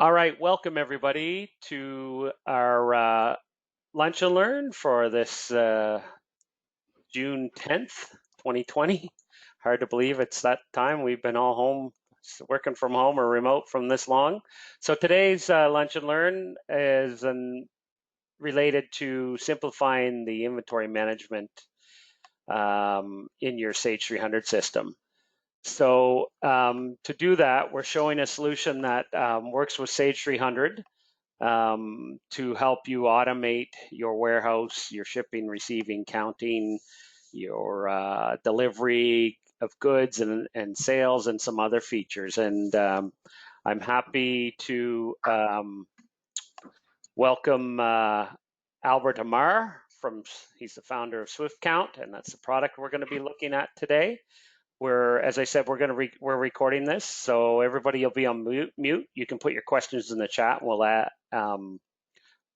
All right, welcome everybody to our Lunch and Learn for this June 10th, 2020. Hard to believe it's that time. We've been all home, working from home or remote from this long. So today's Lunch and Learn is related to simplifying the inventory management in your Sage 300 system. So to do that, we're showing a solution that works with Sage 300 to help you automate your warehouse, your shipping, receiving, counting, your delivery of goods and sales and some other features. And I'm happy to welcome Albert Amar he's the founder of SwiftCount, and that's the product we're going to be looking at today. As I said, we're recording this, so everybody will be on mute. You can put your questions in the chat. We'll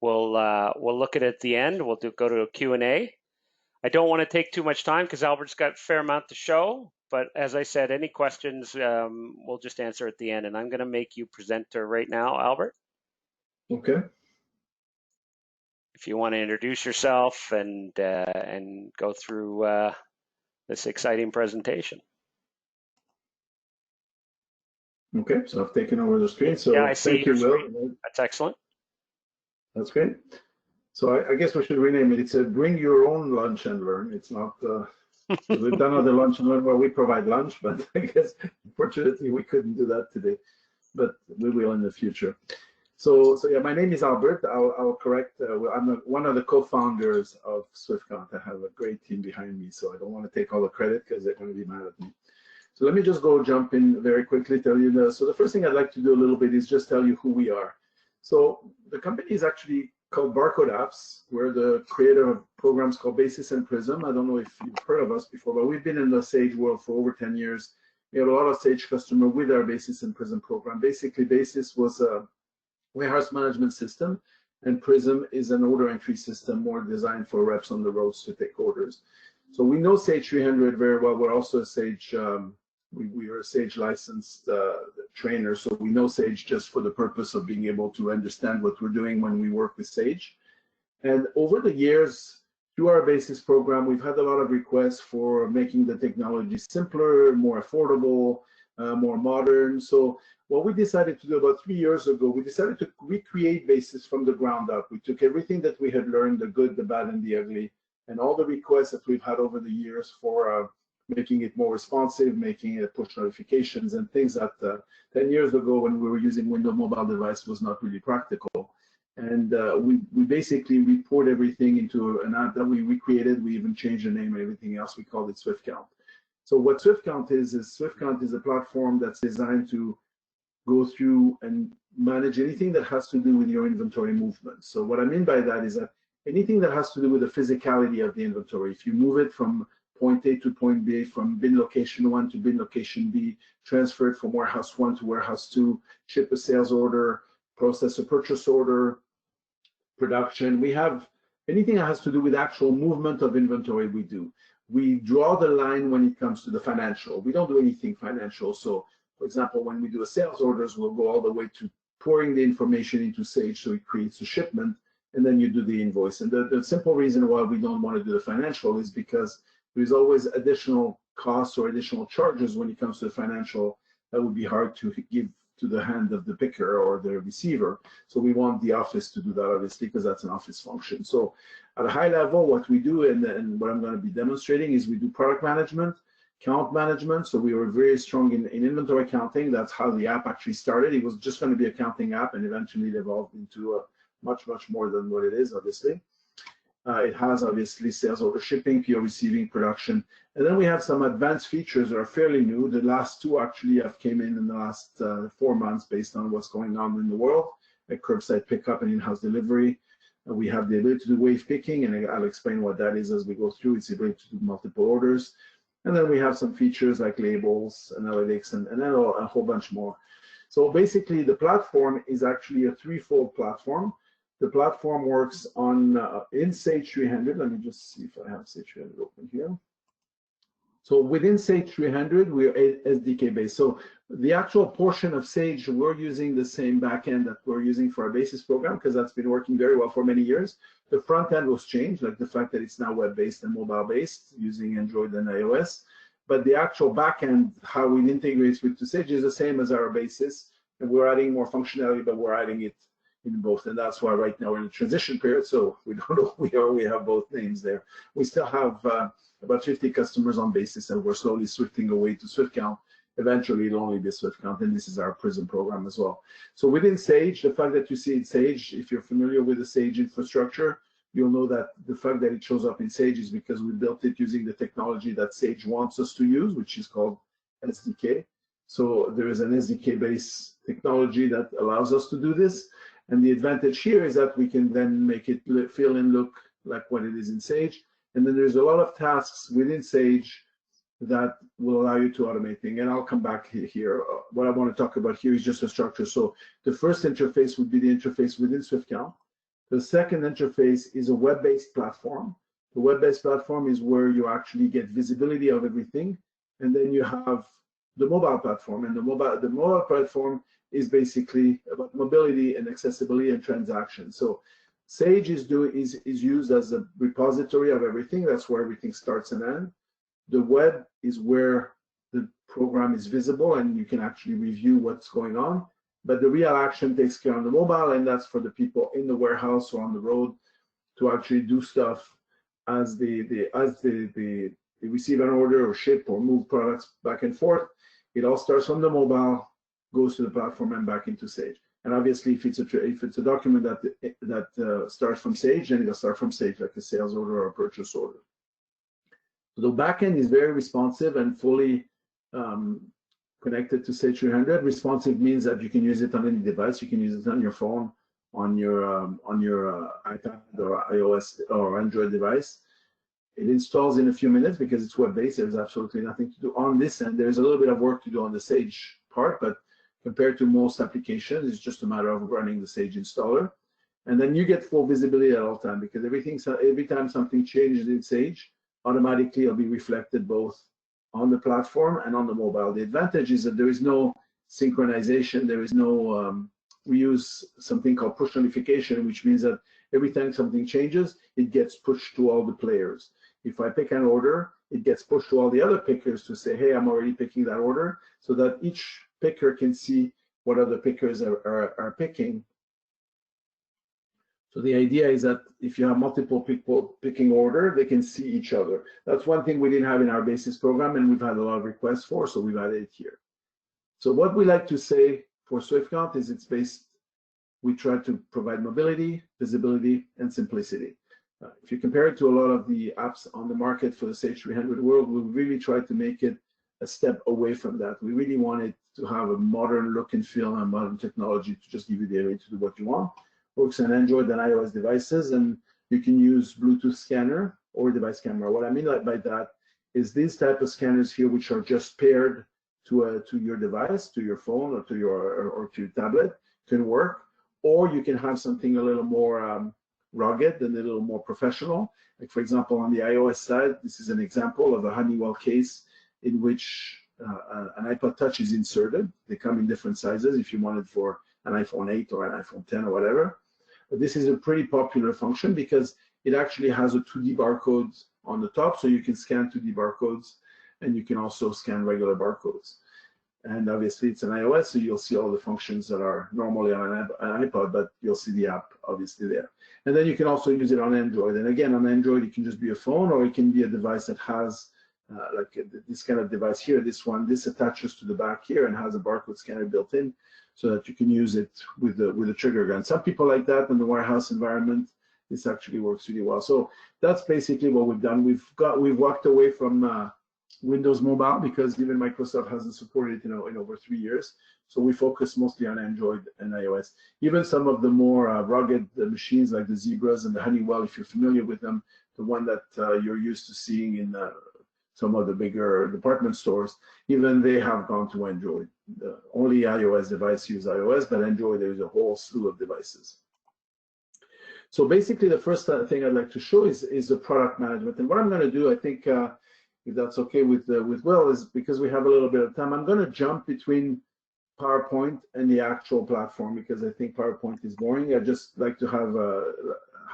look at it at the end. We'll go to a Q&A. I don't want to take too much time because Albert's got a fair amount to show. But as I said, any questions we'll just answer at the end. And I'm going to make you presenter right now, Albert. Okay. If you want to introduce yourself and go through this exciting presentation. Okay, so I've taken over the screen. So yeah, I see thank you, Will. That's excellent. That's great. So I guess we should rename it. It's a bring your own lunch and learn. It's not, we've done other lunch and learn where we provide lunch, but I guess unfortunately we couldn't do that today, but we will in the future. So yeah, my name is Albert. I'll correct. I'm one of the co-founders of SwiftCount. I have a great team behind me, so I don't want to take all the credit because they're going to be mad at me. So let me just jump in very quickly, tell you so the first thing I'd like to do a little bit is just tell you who we are. So the company is actually called Barcode Apps. We're the creator of programs called Basis and Prism. I don't know if you've heard of us before, but we've been in the Sage world for over 10 years. We have a lot of Sage customers with our Basis and Prism program. Basically, Basis was a warehouse management system, and Prism is an order entry system more designed for reps on the roads to take orders. So we know Sage 300 very well. We're also a Sage we are a Sage licensed trainer, so we know Sage just for the purpose of being able to understand what we're doing when we work with Sage. And over the years, through our Basis program, we've had a lot of requests for making the technology simpler, more affordable, more modern. So what we decided to do about 3 years ago, we decided to recreate Basis from the ground up. We took everything that we had learned, the good, the bad, and the ugly, and all the requests that we've had over the years for making it more responsive, making it push notifications and things that 10 years ago when we were using Windows mobile device was not really practical. And we basically report everything into an app that we recreated. We even changed the name and everything else. We called it SwiftCount. So what SwiftCount is SwiftCount is a platform that's designed to go through and manage anything that has to do with your inventory movement. So what I mean by that is that anything that has to do with the physicality of the inventory, if you move it from point A to point B, from bin location 1 to bin location B, transfer it from warehouse 1 to warehouse 2, ship a sales order, process a purchase order, production. We have anything that has to do with actual movement of inventory we do. We draw the line when it comes to the financial. We don't do anything financial. So for example, when we do a sales orders, we'll go all the way to pouring the information into Sage so it creates a shipment, and then you do the invoice. And the simple reason why we don't want to do the financial is because there's always additional costs or additional charges when it comes to the financial that would be hard to give to the hand of the picker or the receiver. So we want the office to do that, obviously, because that's an office function. So at a high level, what we do and what I'm going to be demonstrating is we do product management, count management. So we were very strong in inventory counting. That's how the app actually started. It was just going to be a counting app, and eventually it evolved into much more than what it is, obviously. It has obviously sales order shipping, PO receiving, production, and then we have some advanced features that are fairly new. The last two actually have came in the last 4 months based on what's going on in the world, like curbside pickup and in-house delivery. We have the ability to do wave picking, and I'll explain what that is as we go through. It's the ability to do multiple orders, and then we have some features like labels, analytics, and then a whole bunch more. So basically, the platform is actually a threefold platform. The platform works on in Sage 300. Let me just see if I have Sage 300 open here. So within Sage 300, we're SDK based. So The actual portion of Sage, we're using the same backend that we're using for our basis program because that's been working very well for many years. The front end was changed, like the fact that it's now web-based and mobile-based using Android and iOS. But the actual backend, how we integrate with to Sage, is the same as our basis. And we're adding more functionality, but we're adding it in both. And that's why right now we're in a transition period. So we don't know who we are. We have both names there. We still have about 50 customers on basis, and we're slowly switching away to SwiftCount. Eventually, it'll only be SwiftCount, and this is our Prism program as well. So within Sage, the fact that you see it Sage, if you're familiar with the Sage infrastructure, you'll know that the fact that it shows up in Sage is because we built it using the technology that Sage wants us to use, which is called SDK. So there is an SDK-based technology that allows us to do this. And the advantage here is that we can then make it feel and look like what it is in Sage. And then there's a lot of tasks within Sage that will allow you to automate things. And I'll come back here. What I want to talk about here is just a structure. So the first interface would be the interface within SwiftCount. The second interface is a web-based platform. The web-based platform is where you actually get visibility of everything. And then you have the mobile platform. And the mobile platform is basically about mobility and accessibility and transactions. So Sage is used as a repository of everything. That's where everything starts and ends. The web is where the program is visible and you can actually review what's going on. But the real action takes care on the mobile, and that's for the people in the warehouse or on the road to actually do stuff as they receive an order or ship or move products back and forth. It all starts from the mobile, goes to the platform and back into Sage. And obviously, if it's a document that starts from Sage, then it'll start from Sage, like a sales order or a purchase order. So the backend is very responsive and fully connected to Sage 300. Responsive means that you can use it on any device. You can use it on your phone, on your iPad or iOS or Android device. It installs in a few minutes because it's web-based. There's absolutely nothing to do on this end. There's a little bit of work to do on the Sage part, but compared to most applications, it's just a matter of running the Sage installer. And then you get full visibility at all time because every time something changes in Sage, automatically it'll be reflected both on the platform and on the mobile. The advantage is that there is no synchronization. There is no, we use something called push notification, which means that every time something changes, it gets pushed to all the players. If I pick an order, it gets pushed to all the other pickers to say, hey, I'm already picking that order, so that each picker can see what other pickers are picking. So the idea is that if you have multiple people picking order, they can see each other. That's one thing we didn't have in our basis program, and we've had a lot of requests for, so we've added it here. So what we like to say for SwiftCount is it's based, we try to provide mobility, visibility, and simplicity. If you compare it to a lot of the apps on the market for the Sage 300 world, we really try to make it a step away from that. We really want it to have a modern look and feel and modern technology to just give you the ability to do what you want. Works on Android and iOS devices, and you can use Bluetooth scanner or device camera. What I mean by that is these type of scanners here, which are just paired to your device, to your phone or to your tablet, can work. Or you can have something a little more rugged and a little more professional. Like for example, on the iOS side, this is an example of a Honeywell case in which an iPod Touch is inserted. They come in different sizes if you want it for an iPhone 8 or an iPhone 10 or whatever. But this is a pretty popular function because it actually has a 2D barcode on the top, so you can scan 2D barcodes, and you can also scan regular barcodes. And obviously it's an iOS, so you'll see all the functions that are normally on an iPod, but you'll see the app obviously there. And then you can also use it on Android. And again, on Android, it can just be a phone, or it can be a device that has like this kind of device here. This attaches to the back here and has a barcode scanner built in, so that you can use it with a trigger gun. Some people like that in the warehouse environment. This actually works really well. So that's basically what we've done. We've walked away from Windows Mobile because even Microsoft hasn't supported it in over 3 years. So we focus mostly on Android and iOS. Even some of the more rugged machines like the Zebras and the Honeywell, if you're familiar with them, the one that you're used to seeing in some of the bigger department stores, even they have gone to Android. The only iOS device use iOS, but Android, there's a whole slew of devices. So basically, the first thing I'd like to show is the product management. And what I'm going to do, I think, if that's okay with Will, is because we have a little bit of time, I'm going to jump between PowerPoint and the actual platform because I think PowerPoint is boring. I just like to have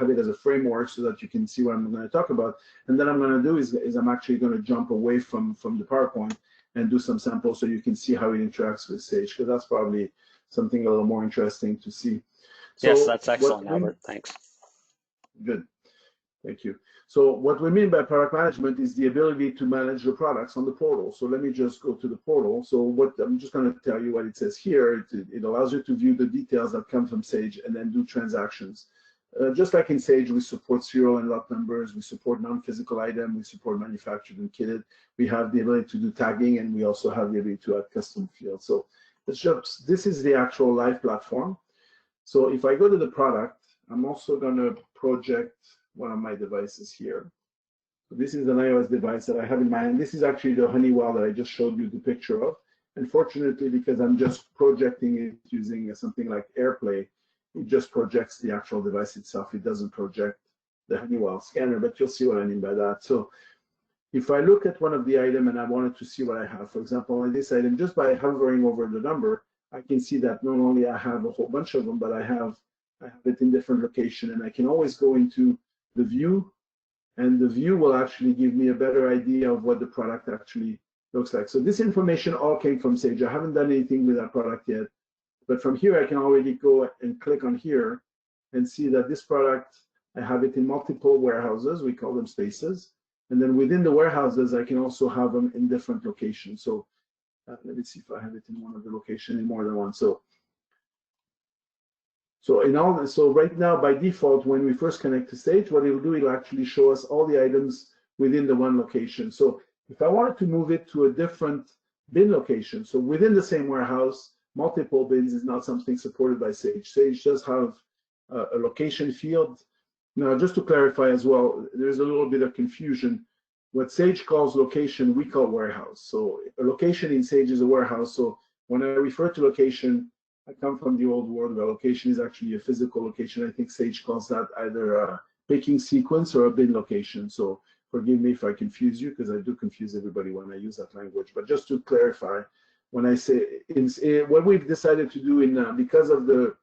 it as a framework so that you can see what I'm going to talk about. And then I'm going to do is I'm actually going to jump away from the PowerPoint and do some samples so you can see how it interacts with Sage, because that's probably something a little more interesting to see. Yes, So that's excellent, Albert. Thanks. good. Thank you. So what we mean by product management is the ability to manage the products on the portal. So let me just go to the portal. So what I'm just going to tell you what it says here. It allows you to view the details that come from Sage and then do transactions. Just like in Sage, we support serial and lot numbers. We support non-physical item. We support manufactured and kitted. We have the ability to do tagging, and we also have the ability to add custom fields. So this is the actual live platform. So if I go to the product, I'm also going to project one of my devices here. So this is an iOS device that I have in my hand. This is actually the Honeywell that I just showed you the picture of. Unfortunately, because I'm just projecting it using something like AirPlay, it just projects the actual device itself. It doesn't project the Honeywell scanner, but you'll see what I mean by that. So if I look at one of the items and I wanted to see what I have, for example, on this item, just by hovering over the number, I can see that not only I have a whole bunch of them, but I have it in different location, and I can always go into the view, and the view will actually give me a better idea of what the product actually looks like. So this information all came from Sage. I haven't done anything with that product yet, but from here I can already go and click on here and see that this product, I have it in multiple warehouses. We call them spaces. And then within the warehouses, I can also have them in different locations. So let me see if I have it in one of the locations in more than one. So right now, by default, when we first connect to Sage, what it'll do, it'll actually show us all the items within the one location. So if I wanted to move it to a different bin location, so within the same warehouse, multiple bins is not something supported by Sage. Sage does have a location field. Now, just to clarify as well, there's a little bit of confusion. What Sage calls location, we call warehouse. So a location in Sage is a warehouse. So when I refer to location, I come from the old world where location is actually a physical location. I think Sage calls that either a picking sequence or a bin location. So forgive me if I confuse you, because I do confuse everybody when I use that language. But just to clarify, when I say what we've decided to do because of the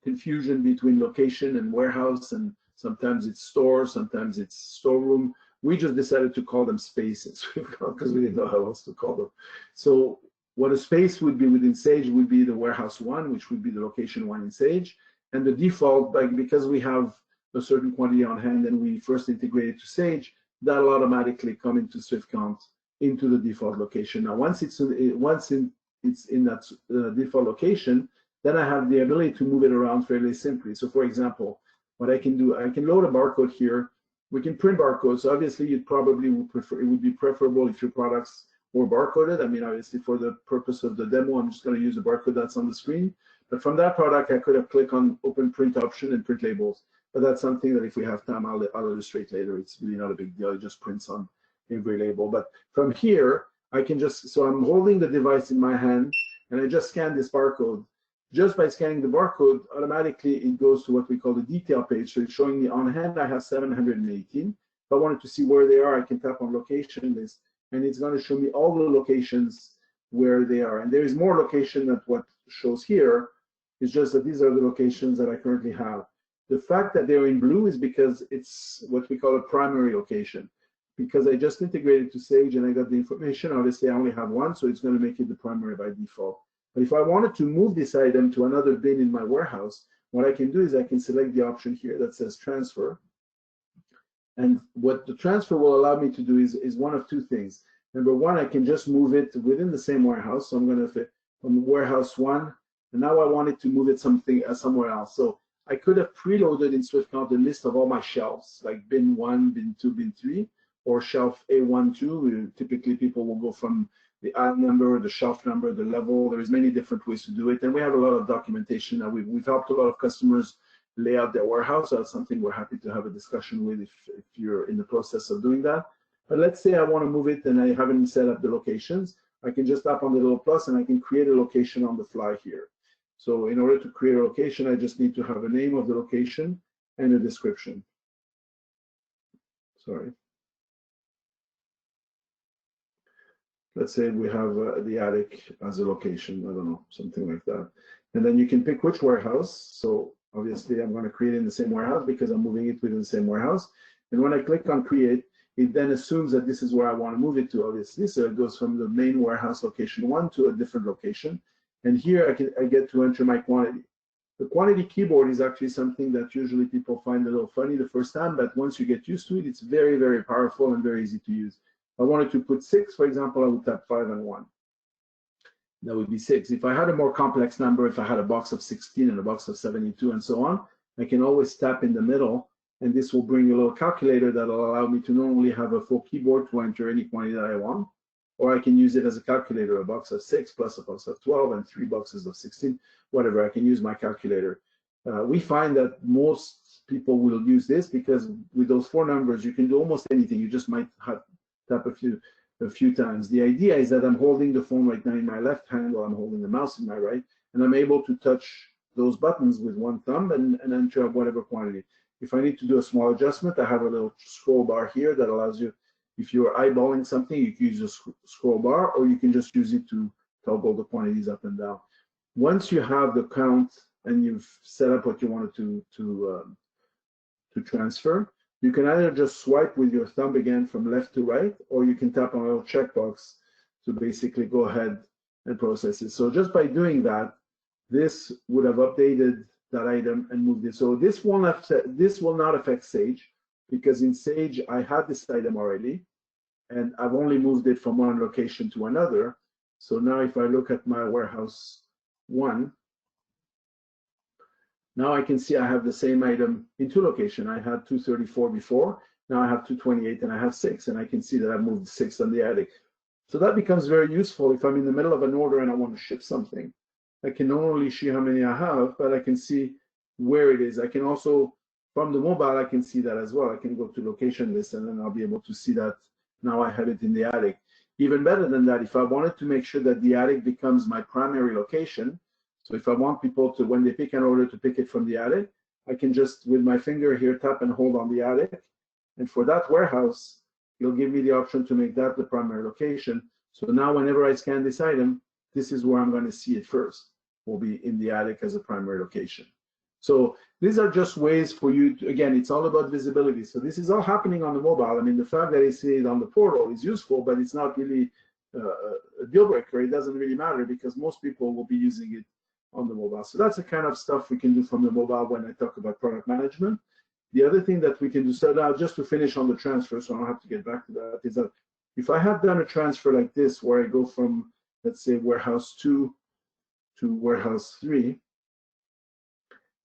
confusion between location and warehouse, and sometimes it's store, sometimes it's storeroom, we just decided to call them spaces because we didn't know how else to call them. So what a space would be within Sage would be the warehouse one, which would be the location one in Sage. And the default, because we have a certain quantity on hand and we first integrate it to Sage, that'll automatically come into SwiftCount into the default location. Now, once it's in that default location, then I have the ability to move it around fairly simply. So for example, what I can do, I can load a barcode here. We can print barcodes. So obviously, it would be preferable if your products were barcoded. I mean, obviously, for the purpose of the demo, I'm just going to use a barcode that's on the screen. But from that product, I could have clicked on open print option and print labels. But that's something that if we have time, I'll illustrate later. It's really not a big deal. It just prints on every label. But from here, I can so I'm holding the device in my hand, and I just scan this barcode. Just by scanning the barcode, automatically it goes to what we call the detail page. So it's showing me on hand, I have 718. If I wanted to see where they are, I can tap on location list, and it's going to show me all the locations where they are. And there is more location than what shows here. It's just that these are the locations that I currently have. The fact that they're in blue is because it's what we call a primary location. Because I just integrated to Sage and I got the information, obviously I only have one, so it's going to make it the primary by default. But if I wanted to move this item to another bin in my warehouse, what I can do is I can select the option here that says transfer. And what the transfer will allow me to do is one of two things. Number one, I can just move it within the same warehouse. So I'm going to fit from warehouse one, and now I wanted to move it somewhere else. So I could have preloaded in SwiftCount a list of all my shelves, like bin 1, bin 2, bin 3, or shelf A1, 2. Typically, people will go from the aisle number, the shelf number, the level. There's many different ways to do it. And we have a lot of documentation. Now, we've helped a lot of customers lay out their warehouse. So that's something we're happy to have a discussion with if you're in the process of doing that. But let's say I want to move it and I haven't set up the locations. I can just tap on the little plus and I can create a location on the fly here. So in order to create a location, I just need to have a name of the location and a description. Sorry. let's say we have the attic as a location, I don't know, something like that. And then you can pick which warehouse. So obviously I'm going to create it in the same warehouse because I'm moving it within the same warehouse. And when I click on create, it then assumes that this is where I want to move it to, obviously. So it goes from the main warehouse location 1 to a different location. And here I get to enter my quantity. The quantity keyboard is actually something that usually people find a little funny the first time, but once you get used to it, it's very, very powerful and very easy to use. If I wanted to put 6, for example, I would tap 5 and 1. That would be 6. If I had a more complex number, if I had a box of 16 and a box of 72 and so on, I can always tap in the middle, and this will bring a little calculator that will allow me to not only have a full keyboard to enter any quantity that I want, or I can use it as a calculator, a box of 6 plus a box of 12 and 3 boxes of 16, whatever, I can use my calculator. We find that most people will use this because with those 4 numbers, you can do almost anything. You just might have tap a few times. The idea is that I'm holding the phone right now in my left hand while I'm holding the mouse in my right, and I'm able to touch those buttons with one thumb and enter whatever quantity. If I need to do a small adjustment, I have a little scroll bar here that allows you, if you're eyeballing something, you can use a scroll bar, or you can just use it to toggle the quantities up and down. Once you have the count and you've set up what you wanted to transfer, you can either just swipe with your thumb again from left to right, or you can tap on a little checkbox to basically go ahead and process it. So just by doing that, this would have updated that item and moved it. So this will not affect Sage, because in Sage, I had this item already, and I've only moved it from one location to another. So now if I look at my warehouse 1, now I can see I have the same item in 2 locations. I had 234 before, now I have 228 and I have 6, and I can see that I've moved 6 on the attic. So that becomes very useful if I'm in the middle of an order and I want to ship something. I can not only see how many I have, but I can see where it is. I can also, from the mobile, I can see that as well. I can go to location list and then I'll be able to see that now I have it in the attic. Even better than that, if I wanted to make sure that the attic becomes my primary location, so if I want people to, when they pick an order, to pick it from the attic, I can just, with my finger here, tap and hold on the attic. And for that warehouse, it'll give me the option to make that the primary location. So now whenever I scan this item, this is where I'm going to see it first. Will be in the attic as a primary location. So these are just ways for you to, again, it's all about visibility. So this is all happening on the mobile. I mean, the fact that it's on the portal is useful, but it's not really a deal breaker. It doesn't really matter because most people will be using it on the mobile. So that's the kind of stuff we can do from the mobile when I talk about product management. The other thing that we can do, so now just to finish on the transfer, so I don't have to get back to that, is that if I have done a transfer like this, where I go from, let's say, warehouse 2 to warehouse 3,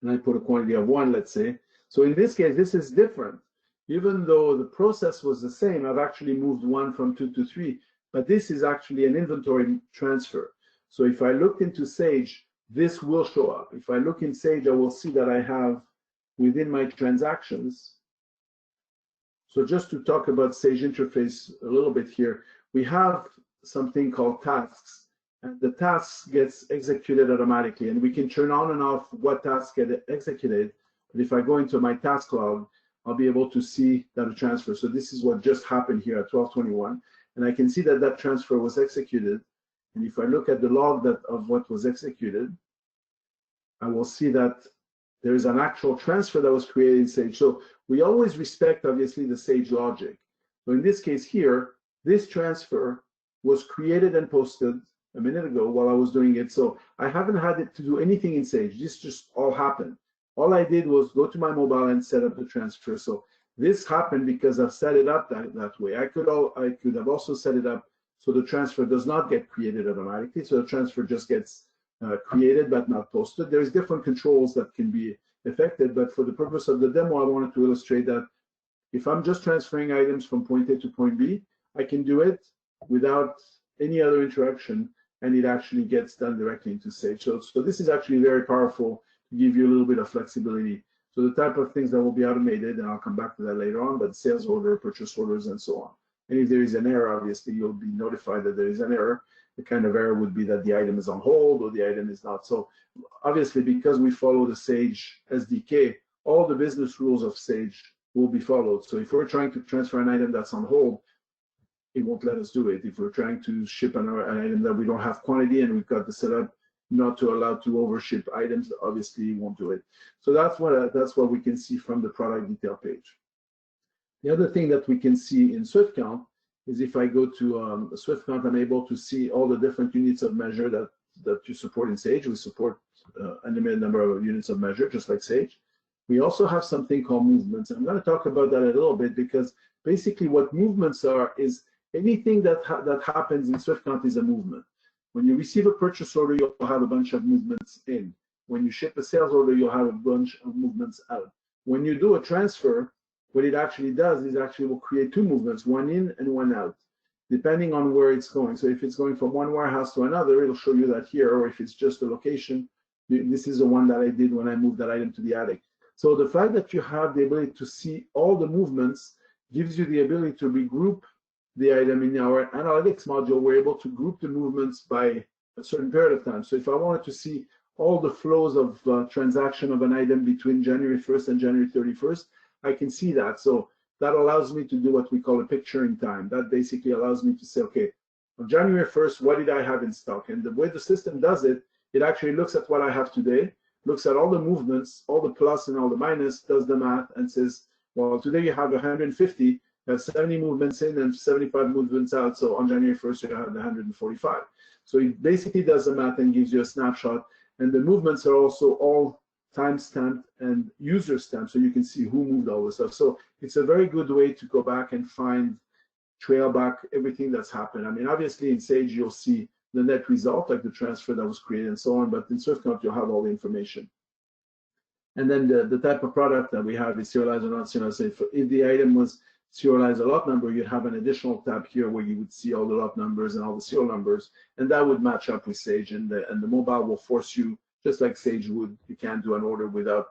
and I put a quantity of 1, let's say. So in this case, this is different. Even though the process was the same, I've actually moved 1 from 2 to 3, but this is actually an inventory transfer. So if I look into Sage, this will show up. If I look in Sage, I will see that I have within my transactions. So just to talk about Sage interface a little bit here, we have something called tasks, and the tasks gets executed automatically, and we can turn on and off what tasks get executed. But if I go into my task log, I'll be able to see that a transfer. So this is what just happened here at 12:21, and I can see that that transfer was executed. And if I look at the log of what was executed, I will see that there is an actual transfer that was created in Sage. So we always respect, obviously, the Sage logic. So in this case here, this transfer was created and posted a minute ago while I was doing it. So I haven't had it to do anything in Sage. This just all happened. All I did was go to my mobile and set up the transfer. So this happened because I've set it up that way. I could have also set it up so the transfer does not get created automatically. So the transfer just gets created but not posted. There's different controls that can be affected, but for the purpose of the demo, I wanted to illustrate that if I'm just transferring items from point A to point B, I can do it without any other interaction, and it actually gets done directly into Sage. So this is actually very powerful to give you a little bit of flexibility. So the type of things that will be automated, and I'll come back to that later on, but sales order, purchase orders, and so on. And if there is an error, obviously, you'll be notified that there is an error. The kind of error would be that the item is on hold or the item is not. So obviously, because we follow the Sage SDK, all the business rules of Sage will be followed. So if we're trying to transfer an item that's on hold, it won't let us do it. If we're trying to ship an item that we don't have quantity and we've got the setup not to allow to overship items, obviously it won't do it. So that's what we can see from the product detail page. The other thing that we can see in SwiftCount is if I go to SwiftCount, I'm able to see all the different units of measure that you support in Sage. We support an unlimited number of units of measure, just like Sage. We also have something called movements. I'm going to talk about that a little bit, because basically what movements are is anything that happens in SwiftCount is a movement. When you receive a purchase order, you'll have a bunch of movements in. When you ship a sales order, you'll have a bunch of movements out. When you do a transfer, what it actually does is actually will create two movements, one in and one out, depending on where it's going. So if it's going from one warehouse to another, it'll show you that here, or if it's just a location, this is the one that I did when I moved that item to the attic. So the fact that you have the ability to see all the movements gives you the ability to regroup the item. In our analytics module, we're able to group the movements by a certain period of time. So if I wanted to see all the flows of transaction of an item between January 1st and January 31st, I can see that. So that allows me to do what we call a picture in time. That basically allows me to say, okay, on January 1st, what did I have in stock? And the way the system does it, it actually looks at what I have today, looks at all the movements, all the plus and all the minus, does the math, and says, well, today you have 150, you have 70 movements in and 75 movements out. So on January 1st, you have 145. So it basically does the math and gives you a snapshot. And the movements are also all timestamped and user stamped, so you can see who moved all the stuff. So it's a very good way to go back and trail back everything that's happened. I mean, obviously in Sage, you'll see the net result, like the transfer that was created and so on, but in SwiftCount, you'll have all the information. And then the type of product that we have is serialized or not serialized. If the item was serialized a lot number, you'd have an additional tab here where you would see all the lot numbers and all the serial numbers, and that would match up with Sage, and the mobile will force you, just like Sage would, you can't do an order without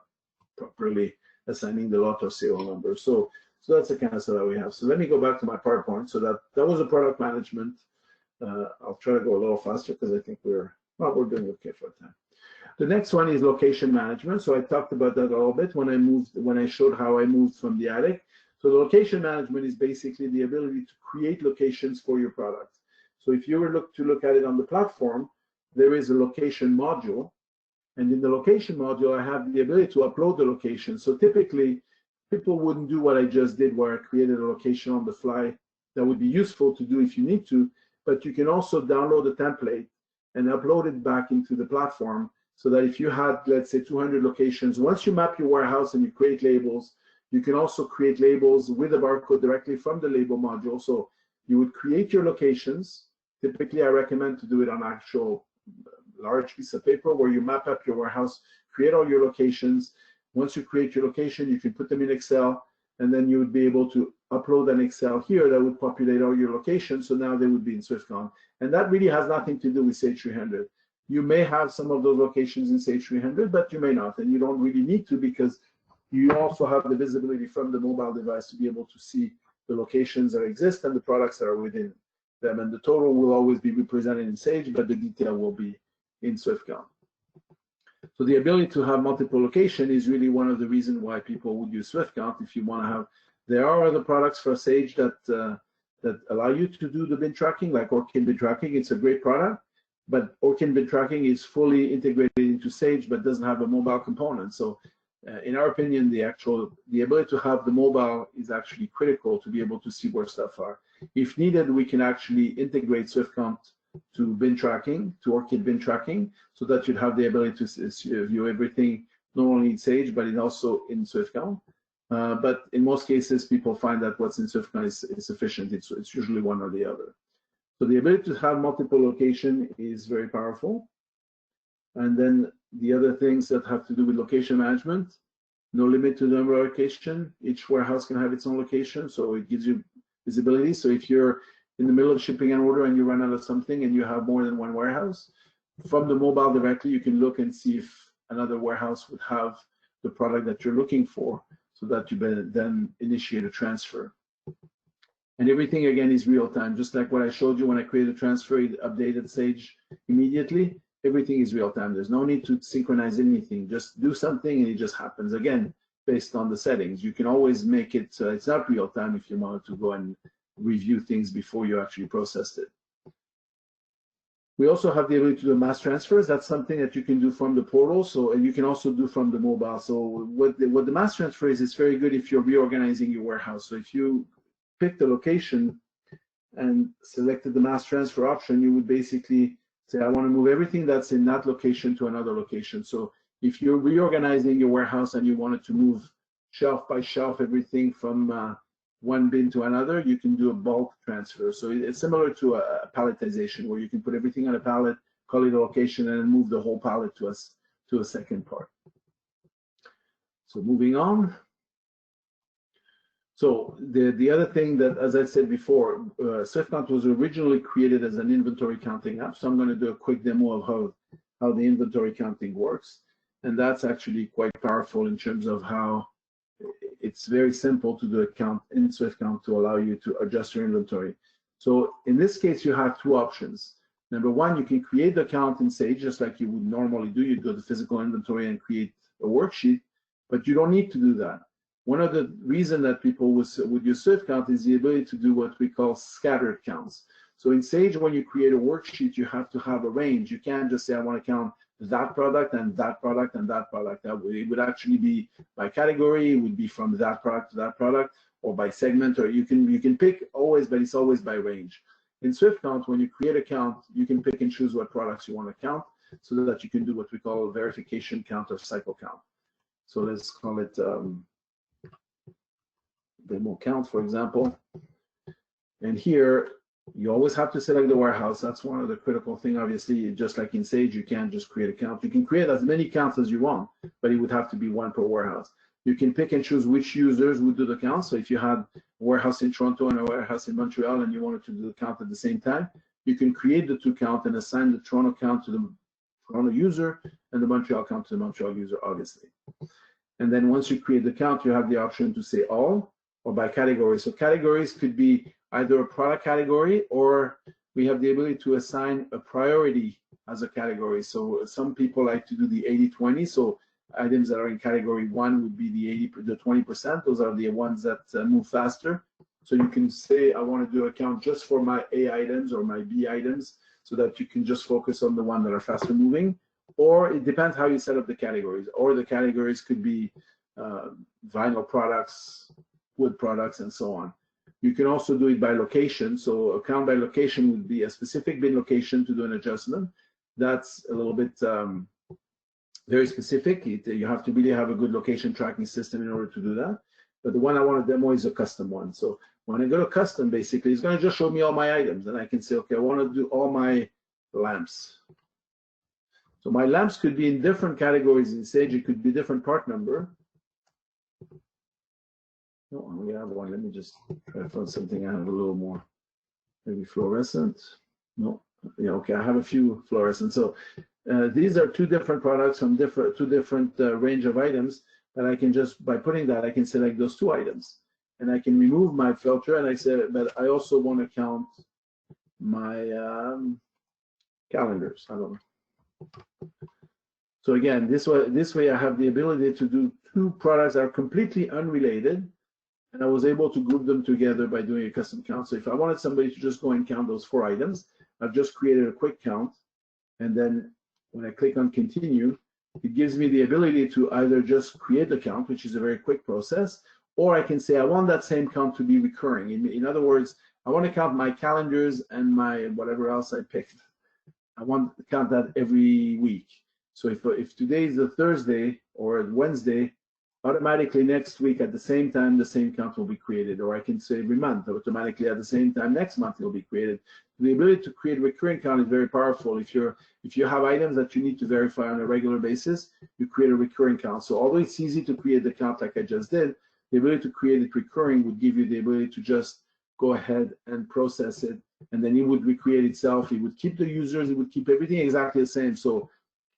properly assigning the lot or serial number. So that's the kind of stuff that we have. So let me go back to my PowerPoint. So that was a product management. I'll try to go a little faster because I think we're doing okay for time. The next one is location management. So I talked about that a little bit when I showed how I moved from the attic. So the location management is basically the ability to create locations for your product. So if you were to look at it on the platform, there is a location module. And in the location module, I have the ability to upload the location. So typically, people wouldn't do what I just did, where I created a location on the fly. That would be useful to do if you need to, but you can also download a template and upload it back into the platform, so that if you had, let's say, 200 locations, once you map your warehouse and you create labels, you can also create labels with a barcode directly from the label module. So you would create your locations. Typically, I recommend to do it on actual large piece of paper where you map up your warehouse, create all your locations. Once you create your location, you can put them in Excel, and then you would be able to upload an Excel here that would populate all your locations. So now they would be in SwiftCount. And that really has nothing to do with Sage 300. You may have some of those locations in Sage 300, but you may not, and you don't really need to, because you also have the visibility from the mobile device to be able to see the locations that exist and the products that are within them. And the total will always be represented in Sage, but the detail will be in SwiftCount. So the ability to have multiple location is really one of the reasons why people would use SwiftCount. If you want to have, there are other products for Sage that allow you to do the bin tracking, like Orkin bin tracking. It's a great product, but Orkin bin tracking is fully integrated into Sage, but doesn't have a mobile component. So in our opinion, the ability to have the mobile is actually critical to be able to see where stuff are. If needed, we can actually integrate SwiftCount to bin tracking, to Orchid bin tracking, so that you'd have the ability to view everything, not only in Sage, but also in SwiftCount. But in most cases, people find that what's in SwiftCount is sufficient. It's usually one or the other. So the ability to have multiple location is very powerful. And then the other things that have to do with location management, no limit to the number of location. Each warehouse can have its own location, so it gives you visibility. So if you're in the middle of shipping an order and you run out of something and you have more than one warehouse, from the mobile directly, you can look and see if another warehouse would have the product that you're looking for, so that you then initiate a transfer. And everything, again, is real time. Just like what I showed you when I created a transfer, it updated Sage immediately. Everything is real time. There's no need to synchronize anything. Just do something and it just happens. Again, based on the settings. You can always make it, it's not real time if you wanted to go and review things before you actually processed it. We also have the ability to do mass transfers. That's something that you can do from the portal. So, and you can also do from the mobile. So what the mass transfer is, it's very good if you're reorganizing your warehouse. So if you pick the location and selected the mass transfer option, you would basically say, I want to move everything that's in that location to another location. So if you're reorganizing your warehouse and you wanted to move shelf by shelf everything from one bin to another, you can do a bulk transfer. So it's similar to a palletization, where you can put everything on a pallet, call it a location, and then move the whole pallet to a second part. So moving on. So the other thing that, as I said before, SwiftCount was originally created as an inventory counting app. So I'm going to do a quick demo of how the inventory counting works. And that's actually quite powerful in terms of how it's very simple to do a count in SwiftCount to allow you to adjust your inventory. So in this case, you have two options. Number one, you can create the count in Sage just like you would normally do. You'd go to physical inventory and create a worksheet, but you don't need to do that. One of the reasons that people would use SwiftCount is the ability to do what we call scattered counts. So in Sage, when you create a worksheet, you have to have a range. You can't just say, I want to count that product and that product and that product. It would actually be by category. It would be from that product to that product, or by segment, or you can pick always, but it's always by range. In SwiftCount, when you create a count, you can pick and choose what products you want to count, so that you can do what we call a verification count or cycle count. So let's call it demo count, for example. And here, you always have to select the warehouse. That's one of the critical things. Obviously, just like in Sage, you can't just create a count. You can create as many counts as you want, but it would have to be one per warehouse. You can pick and choose which users would do the count. So if you had a warehouse in Toronto and a warehouse in Montreal and you wanted to do the count at the same time, you can create the two counts and assign the Toronto count to the Toronto user and the Montreal count to the Montreal user, obviously. And then once you create the count, you have the option to say all or by category. So categories could be either a product category, or we have the ability to assign a priority as a category. So some people like to do the 80-20. So items that are in category 1 would be the 20%. Those are the ones that move faster. So you can say, I want to do a count just for my A items or my B items, so that you can just focus on the ones that are faster moving. Or it depends how you set up the categories. Or the categories could be vinyl products, wood products, and so on. You can also do it by location. So a count by location would be a specific bin location to do an adjustment. That's a little bit very specific. You have to really have a good location tracking system in order to do that. But the one I want to demo is a custom one. So when I go to custom, basically, it's going to just show me all my items. And I can say, okay, I want to do all my lamps. So my lamps could be in different categories in Sage. It could be different part number. No, we have one. Let me just try to find something I have a little more. Maybe fluorescent. No. Yeah, okay. I have a few fluorescent. So these are two different products from two different range of items. And I can just, by putting that, I can select those two items. And I can remove my filter. And I said, but I also want to count my calendars. I don't know. So again, this way I have the ability to do two products that are completely unrelated. And I was able to group them together by doing a custom count. So if I wanted somebody to just go and count those 4 items, I've just created a quick count. And then when I click on continue, it gives me the ability to either just create the count, which is a very quick process, or I can say I want that same count to be recurring. In other words, I want to count my calendars and my whatever else I picked. I want to count that every week. So if today is a Thursday or a Wednesday, automatically next week at the same time, the same count will be created. Or I can say every month, automatically at the same time next month it will be created. The ability to create recurring count is very powerful. If you have items that you need to verify on a regular basis, you create a recurring count. So although it's easy to create the count like I just did, the ability to create it recurring would give you the ability to just go ahead and process it, and then it would recreate itself. It would keep the users, it would keep everything exactly the same. So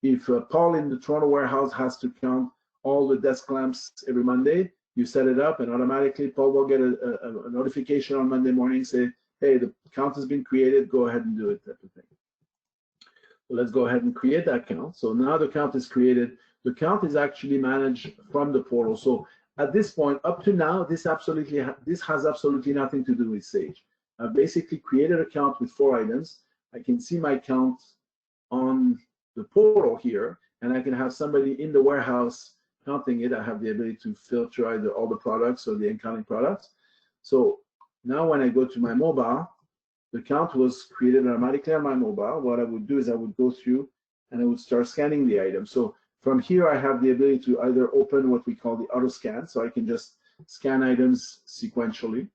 if Paul in the Toronto warehouse has to count all the desk lamps every Monday, you set it up and automatically Paul will get a notification on Monday morning, say, hey, the count has been created, go ahead and do it, type of thing. So let's go ahead and create that count. So now the count is created. The count is actually managed from the portal. So at this point, up to now, this has absolutely nothing to do with Sage. I basically created a count with 4 items. I can see my count on the portal here, and I can have somebody in the warehouse counting it. I have the ability to filter either all the products or the incoming products. So now when I go to my mobile, the count was created automatically on my mobile. What I would do is I would go through and I would start scanning the item. So from here, I have the ability to either open what we call the auto scan. So I can just scan items sequentially.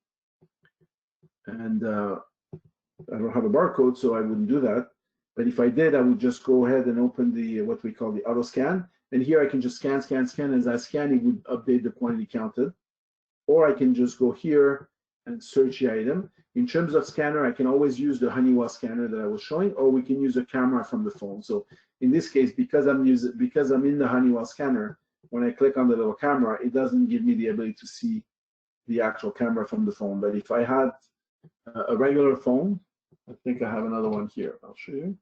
And I don't have a barcode, so I wouldn't do that. But if I did, I would just go ahead and open the what we call the auto scan. And here I can just scan, scan, scan. As I scan, it would update the quantity counted. Or I can just go here and search the item. In terms of scanner, I can always use the Honeywell scanner that I was showing, or we can use a camera from the phone. So in this case, because I'm in the Honeywell scanner, when I click on the little camera, it doesn't give me the ability to see the actual camera from the phone. But if I had a regular phone, I think I have another one here. I'll show you.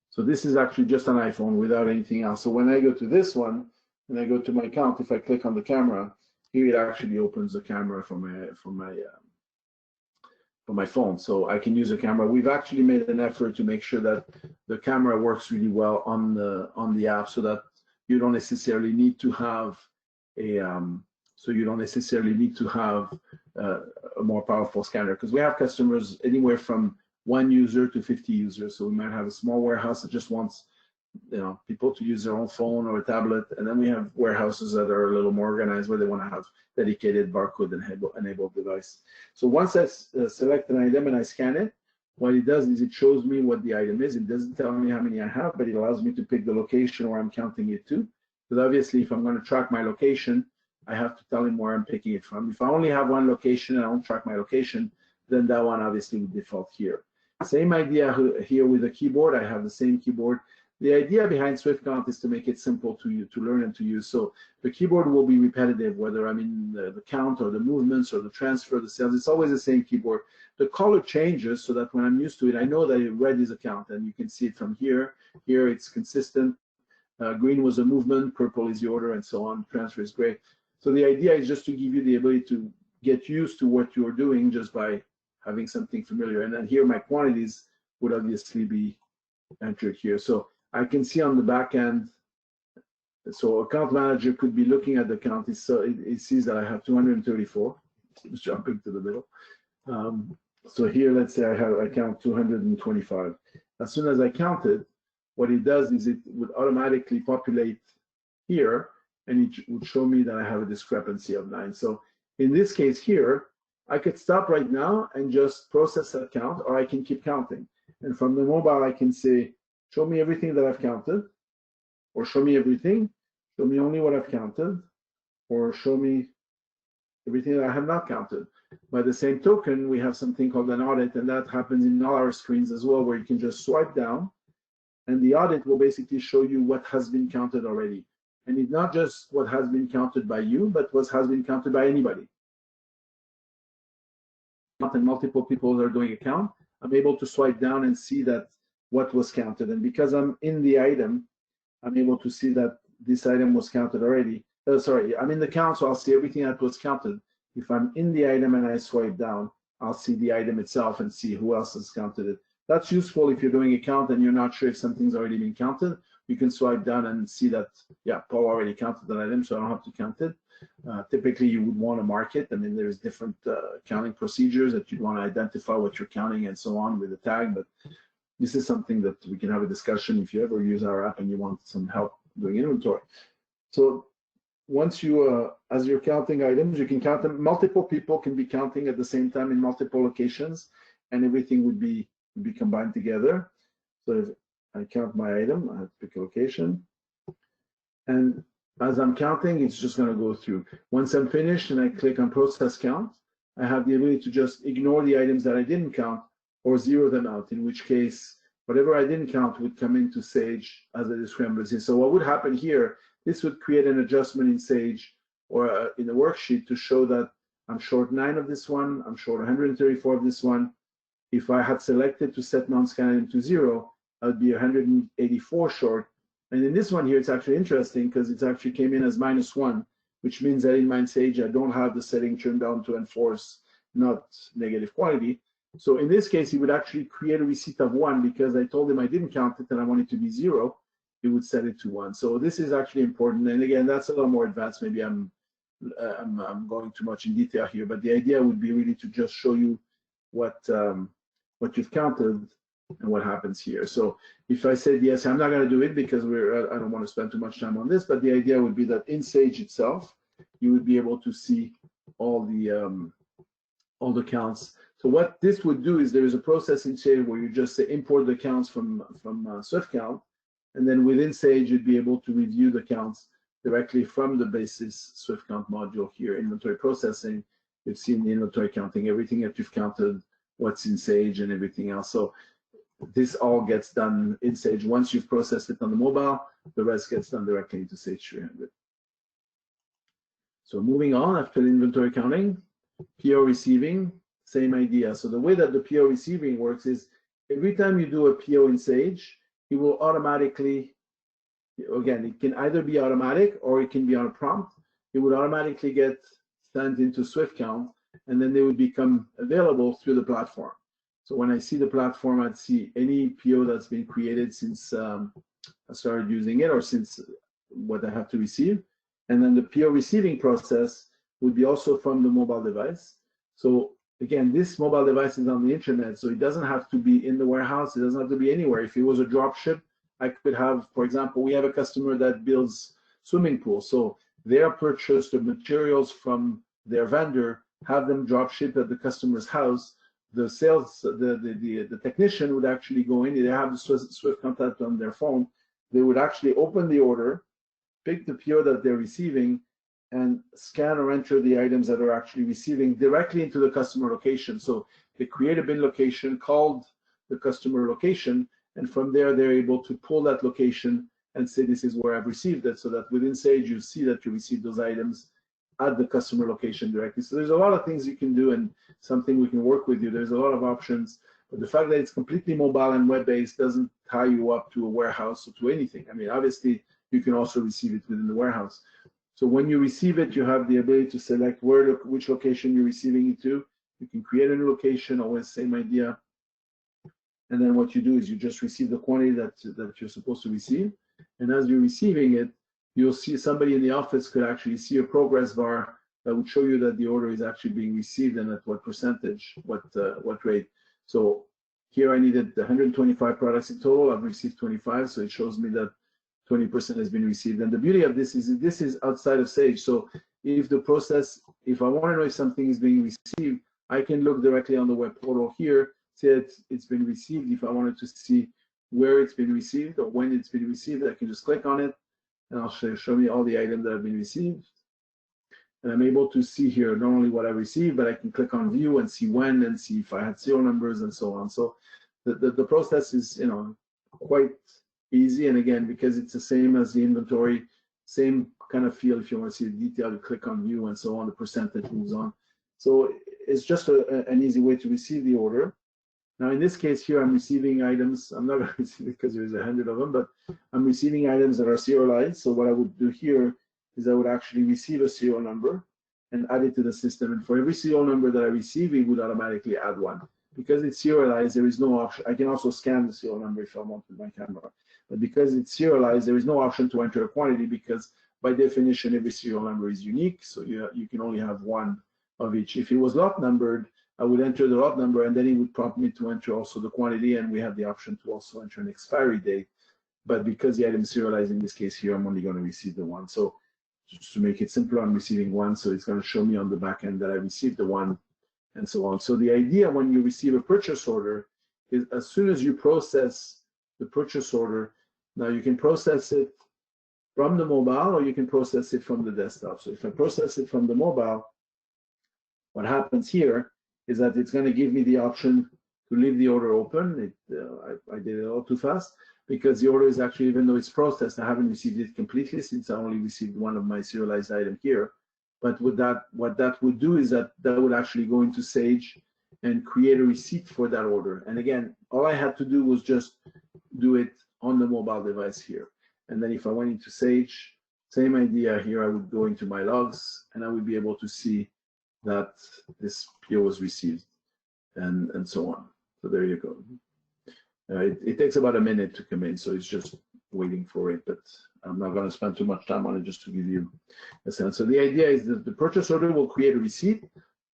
So this is actually just an iPhone without anything else. So when I go to this one and I go to my account, if I click on the camera, here it actually opens the camera from my phone. So I can use a camera. We've actually made an effort to make sure that the camera works really well on the app, so that you don't necessarily need to have a more powerful scanner, because we have customers anywhere from 1 user to 50 users. So we might have a small warehouse that just wants people to use their own phone or a tablet, and then we have warehouses that are a little more organized where they want to have dedicated barcode enabled device. So once I select an item and I scan it, what it does is it shows me what the item is. It doesn't tell me how many I have, but it allows me to pick the location where I'm counting it to. Because obviously, if I'm going to track my location, I have to tell him where I'm picking it from. If I only have one location and I don't track my location, then that one obviously would default here. Same idea here with the keyboard. I have the same keyboard. The idea behind SwiftCount is to make it simple to learn and to use. So the keyboard will be repetitive, whether I'm in the count or the movements or the transfer, the sales. It's always the same keyboard. The color changes so that when I'm used to it, I know that red is a count, and you can see it from here. Here it's consistent. Green was a movement, purple is the order, and so on. Transfer is gray. So the idea is just to give you the ability to get used to what you're doing just by having something familiar. And then here my quantities would obviously be entered here. So I can see on the back end, so account manager could be looking at the count. It sees that I have 234. It's jumping to the middle. So here, let's say I count 225. As soon as I count it, what it does is it would automatically populate here, and it would show me that I have a discrepancy of 9. So in this case here, I could stop right now and just process that count, or I can keep counting. And from the mobile, I can say, show me everything that I've counted, or show me everything, show me only what I've counted, or show me everything that I have not counted. By the same token, we have something called an audit, and that happens in all our screens as well, where you can just swipe down, and the audit will basically show you what has been counted already. And it's not just what has been counted by you, but what has been counted by anybody. And multiple people are doing a count, I'm able to swipe down and see that what was counted. And because I'm in the item, I'm able to see that this item was counted already. Sorry, I'm in the count, so I'll see everything that was counted. If I'm in the item and I swipe down, I'll see the item itself and see who else has counted it. That's useful if you're doing a count and you're not sure if something's already been counted. You can swipe down and see that, yeah, Paul already counted that item, so I don't have to count it. Typically, you would want to mark it. I mean, there's different counting procedures that you'd want to identify what you're counting and so on with a tag, but this is something that we can have a discussion if you ever use our app and you want some help doing inventory. So once you, as you're counting items, you can count them. Multiple people can be counting at the same time in multiple locations, and everything would be combined together. So if I count my item, I have to pick a location, and as I'm counting, it's just going to go through. Once I'm finished and I click on process count, I have the ability to just ignore the items that I didn't count or zero them out, in which case whatever I didn't count would come into Sage as a discrepancy. So what would happen here, this would create an adjustment in Sage or in the worksheet to show that I'm short 9 of this one, I'm short 134 of this one. If I had selected to set non-scan item to 0, I would be 184 short. And in this one here, it's actually interesting because it actually came in as -1, which means that in my Sage, I don't have the setting turned down to enforce not negative quantity. So in this case, he would actually create a receipt of 1 because I told him I didn't count it and I want it to be 0. He would set it to 1. So this is actually important. And again, that's a little more advanced. Maybe I'm going too much in detail here, but the idea would be really to just show you what you've counted and what happens here. So if I said yes, I'm not going to do it because I don't want to spend too much time on this. But the idea would be that in Sage itself, you would be able to see all the counts. So what this would do is there is a process in Sage where you just say import the counts from SwiftCount, and then within Sage you'd be able to review the counts directly from the basis SwiftCount module here, inventory processing. You've seen the inventory counting, everything that you've counted, what's in Sage and everything else. So this all gets done in Sage. Once you've processed it on the mobile, the rest gets done directly into Sage 300. So moving on, after the inventory counting, PO receiving, same idea. So the way that the PO receiving works is every time you do a PO in Sage, it will automatically, again, it can either be automatic or it can be on a prompt. It would automatically get sent into SwiftCount, and then they would become available through the platform. So when I see the platform, I'd see any PO that's been created since I started using it or since what I have to receive. And then the PO receiving process would be also from the mobile device. So again, this mobile device is on the internet, so it doesn't have to be in the warehouse. It doesn't have to be anywhere. If it was a drop ship, I could have, for example, we have a customer that builds swimming pools. So they purchase the materials from their vendor, have them drop ship at the customer's house. The sales, the technician would actually go in. They have the Swift contact on their phone. They would actually open the order, pick the PO that they're receiving, and scan or enter the items that are actually receiving directly into the customer location. So they create a bin location called the customer location, and from there they're able to pull that location and say this is where I've received it, so that within Sage you see that you received those items at the customer location directly. So there's a lot of things you can do and something we can work with you. There's a lot of options, but the fact that it's completely mobile and web-based doesn't tie you up to a warehouse or to anything. I mean, obviously you can also receive it within the warehouse. So when you receive it, you have the ability to select which location you're receiving it to. You can create a new location, always same idea. And then what you do is you just receive the quantity that you're supposed to receive. And as you're receiving it, you'll see somebody in the office could actually see a progress bar that would show you that the order is actually being received and at what percentage, what rate. So here I needed 125 products in total. I've received 25, so it shows me that 20% has been received. And the beauty of this is outside of Sage. So if I want to know if something is being received, I can look directly on the web portal here, say it's been received. If I wanted to see where it's been received or when it's been received, I can just click on it, and I'll show me all the items that have been received. And I'm able to see here not only what I received, but I can click on view and see when and see if I had serial numbers and so on. So the process is quite easy. And again, because it's the same as the inventory, same kind of feel. If you want to see the detail, you click on view and so on, the percentage moves on. So it's just an easy way to receive the order. Now, in this case here, I'm receiving items. I'm not going to receive it because there's 100 of them, but I'm receiving items that are serialized. So what I would do here is I would actually receive a serial number and add it to the system. And for every serial number that I receive, it would automatically add one. Because it's serialized, there is no option. I can also scan the serial number if I want with my camera. But because it's serialized, there is no option to enter a quantity because by definition, every serial number is unique. So you can only have one of each. If it was lot numbered, I would enter the lot number and then it would prompt me to enter also the quantity, and we have the option to also enter an expiry date. But because the item is serialized in this case here, I'm only going to receive the one. So just to make it simpler, I'm receiving one. So it's going to show me on the back end that I received the one and so on. So the idea when you receive a purchase order is as soon as you process the purchase order, now you can process it from the mobile or you can process it from the desktop. So if I process it from the mobile, what happens here is that it's going to give me the option to leave the order open. I did it all too fast because the order is actually, even though it's processed, I haven't received it completely since I only received one of my serialized items here. But what that would do is that would actually go into Sage and create a receipt for that order. And again, all I had to do was just do it on the mobile device here. And then if I went into Sage, same idea here, I would go into my logs and I would be able to see that this PO was received, and so on. So there you go. It takes about a minute to come in, so it's just waiting for it, but I'm not going to spend too much time on it, just to give you a sense. So the idea is that the purchase order will create a receipt,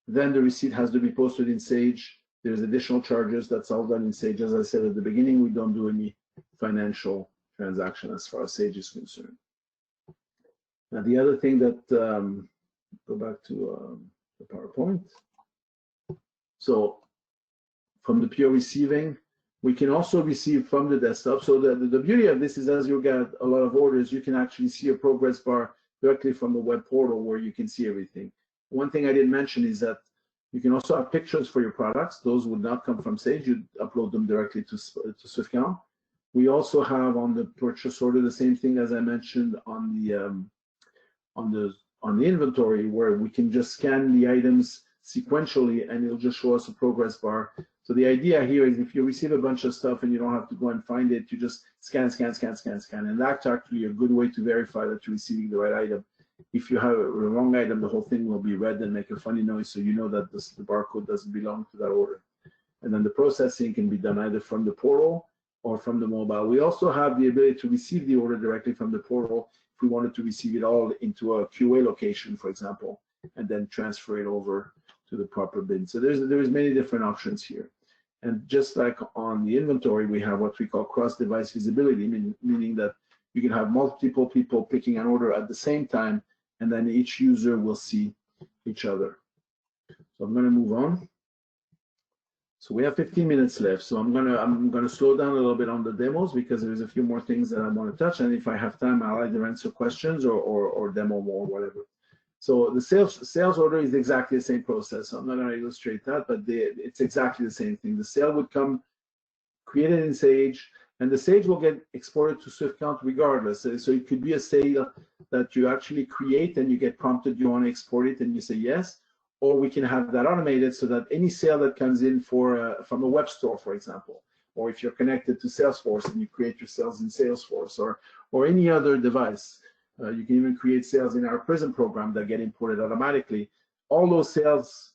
then the receipt has to be posted in Sage. There's additional charges, that's all done in Sage. As I said at the beginning, we don't do any financial transaction as far as Sage is concerned. Now the other thing that, go back to the PowerPoint. So from the PO receiving, we can also receive from the desktop. So the beauty of this is, as you get a lot of orders, you can actually see a progress bar directly from the web portal where you can see everything. One thing I didn't mention is that you can also have pictures for your products. Those would not come from Sage. You upload them directly to SwiftCount. We also have on the purchase order the same thing as I mentioned on the inventory, where we can just scan the items sequentially and it'll just show us a progress bar. So the idea here is if you receive a bunch of stuff and you don't have to go and find it, you just scan, and that's actually a good way to verify that you're receiving the right item. If you have a wrong item, the whole thing will be red and make a funny noise, so you know that the barcode doesn't belong to that order. And then the processing can be done either from the portal or from the mobile. We also have the ability to receive the order directly from the portal if we wanted to receive it all into a QA location, for example, and then transfer it over to the proper bin. So there's many different options here. And just like on the inventory, we have what we call cross-device visibility, meaning that you can have multiple people picking an order at the same time, and then each user will see each other. So I'm going to move on. So we have 15 minutes left. So I'm gonna slow down a little bit on the demos because there's a few more things that I want to touch. And if I have time, I'll either answer questions or demo more, whatever. So the sales order is exactly the same process. So I'm not going to illustrate that, but it's exactly the same thing. The sale would come created in Sage, and the Sage will get exported to SwiftCount regardless. So it could be a sale that you actually create and you get prompted you want to export it and you say yes, or we can have that automated so that any sale that comes in from a web store, for example, or if you're connected to Salesforce and you create your sales in Salesforce or any other device. You can even create sales in our Prism program that get imported automatically. All those sales,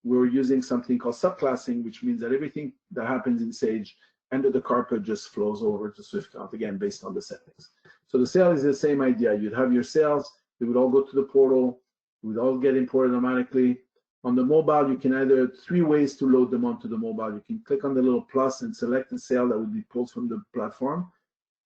we're using something called subclassing, which means that everything that happens in Sage under the carpet just flows over to SwiftCount, again, based on the settings. So the sale is the same idea. You'd have your sales, they would all go to the portal, would all get imported automatically. On the mobile, you can either 3 ways to load them onto the mobile. You can click on the little plus and select the sale that would be pulled from the platform.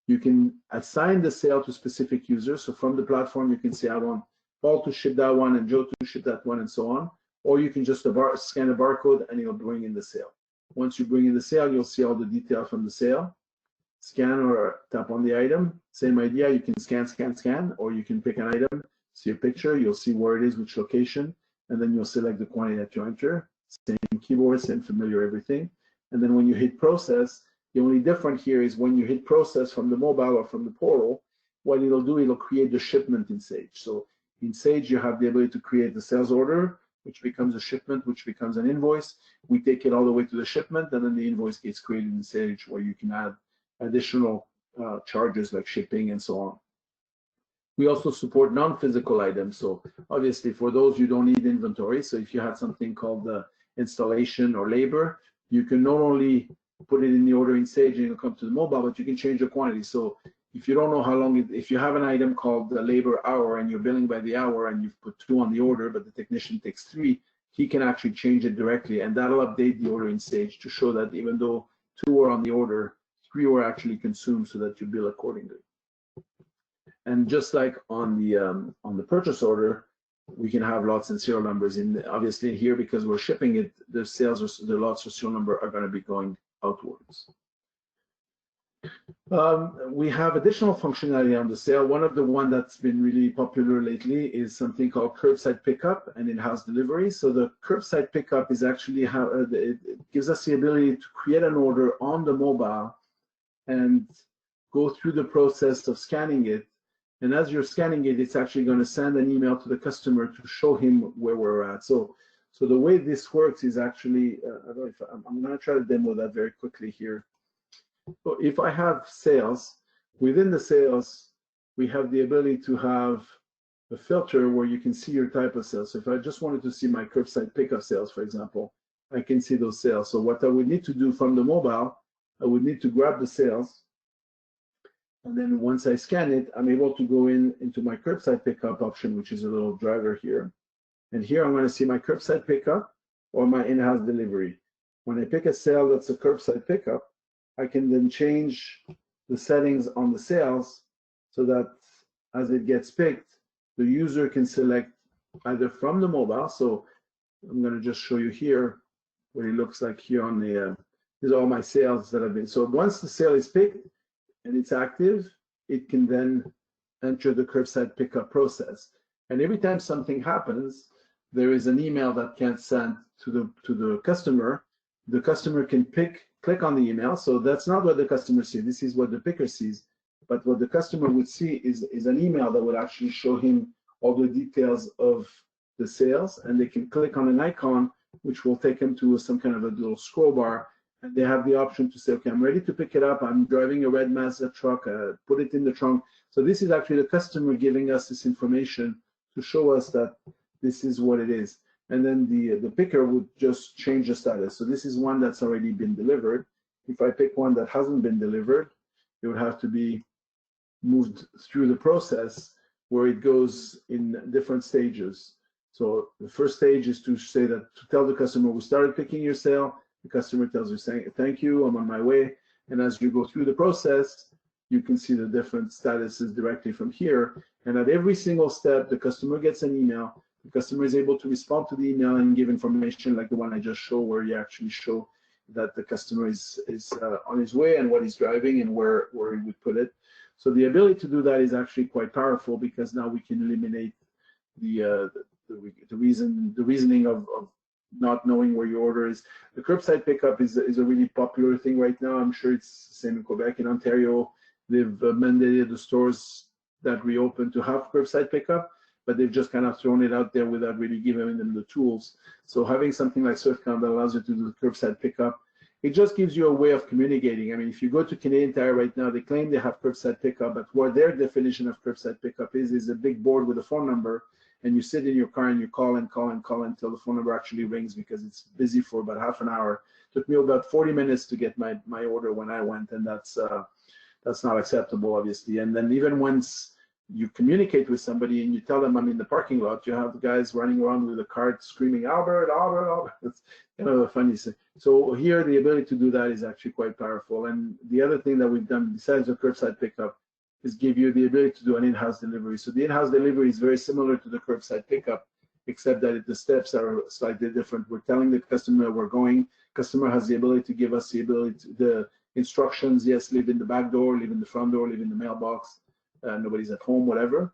You can assign the sale to specific users. So from the platform, you can say, I want Paul to ship that one and Joe to ship that one and so on. Or you can just scan a barcode and it'll bring in the sale. Once you bring in the sale, you'll see all the detail from the sale. Scan or tap on the item. Same idea, you can scan, or you can pick an item, see a picture, you'll see where it is, which location, and then you'll select the quantity that you enter. Same keyboard, same familiar everything. And then when you hit process, the only difference here is when you hit process from the mobile or from the portal, what it'll do, it'll create the shipment in Sage. So in Sage, you have the ability to create the sales order, which becomes a shipment, which becomes an invoice. We take it all the way to the shipment, and then the invoice gets created in Sage, where you can add additional charges like shipping and so on. We also support non-physical items. So obviously, for those you don't need inventory. So if you have something called the installation or labor, you can not only put it in the order in Sage and it'll come to the mobile, but you can change the quantity. So if you don't know how long, if you have an item called the labor hour and you're billing by the hour and you've put 2 on the order, but the technician takes 3, he can actually change it directly, and that'll update the order in Sage to show that even though 2 are on the order, 3 were actually consumed, so that you bill accordingly. And just like on the purchase order, we can have lots and serial numbers in. Obviously here, because we're shipping it, the sales or the lots or serial number are going to be going outwards. We have additional functionality on the sale. One of the one that's been really popular lately is something called curbside pickup and in-house delivery. So the curbside pickup is actually how it gives us the ability to create an order on the mobile and go through the process of scanning it. And as you're scanning it, it's actually going to send an email to the customer to show him where we're at. So the way this works is actually, I don't know if I'm going to try to demo that very quickly here. So if I have sales, within the sales, we have the ability to have a filter where you can see your type of sales. So if I just wanted to see my curbside pickup sales, for example, I can see those sales. So what I would need to do from the mobile, I would need to grab the sales. And then once I scan it, I'm able to go into my curbside pickup option, which is a little driver here. And here I'm going to see my curbside pickup or my in-house delivery. When I pick a sale that's a curbside pickup, I can then change the settings on the sales so that as it gets picked, the user can select either from the mobile. So I'm going to just show you here what it looks like here on the, these are all my sales that have been. So once the sale is picked and it's active, it can then enter the curbside pickup process. And every time something happens, there is an email that gets sent to the customer. The customer can click on the email. So that's not what the customer sees. This is what the picker sees. But what the customer would see is an email that would actually show him all the details of the sales, and they can click on an icon, which will take them to some kind of a little scroll bar, and they have the option to say, okay, I'm ready to pick it up. I'm driving a red Mazda truck, put it in the trunk. So this is actually the customer giving us this information to show us that this is what it is. And then the picker would just change the status. So this is one that's already been delivered. If I pick one that hasn't been delivered, it would have to be moved through the process where it goes in different stages. So the first stage is to say that, to tell the customer, we started picking your sale. The customer tells you, saying, thank you, I'm on my way. And as you go through the process, you can see the different statuses directly from here. And at every single step, the customer gets an email. The customer is able to respond to the email and give information like the one I just showed, where you actually show that the customer is on his way and what he's driving and where he would put it. So the ability to do that is actually quite powerful, because now we can eliminate the reasoning of not knowing where your order is. The curbside pickup is a really popular thing right now. I'm sure it's the same in Quebec. In Ontario, they've mandated the stores that reopen to have curbside pickup, but they've just kind of thrown it out there without really giving them the tools. So having something like SwiftCount that allows you to do curbside pickup, it just gives you a way of communicating. I mean, if you go to Canadian Tire right now, they claim they have curbside pickup, but what their definition of curbside pickup is a big board with a phone number, and you sit in your car and you call and call and call until the phone number actually rings, because it's busy for about half an hour. It took me about 40 minutes to get my order when I went, and that's not acceptable, obviously. And then even once you communicate with somebody and you tell them I'm in the parking lot, you have the guys running around with a cart screaming, Albert, Albert, Albert. It's kind of a funny thing. So here, the ability to do that is actually quite powerful. And the other thing that we've done besides the curbside pickup is give you the ability to do an in-house delivery. So the in-house delivery is very similar to the curbside pickup, except that the steps are slightly different. We're telling the customer we're going. Customer has the ability to give us the instructions. Yes, leave in the back door, leave in the front door, leave in the mailbox. Nobody's at home, whatever.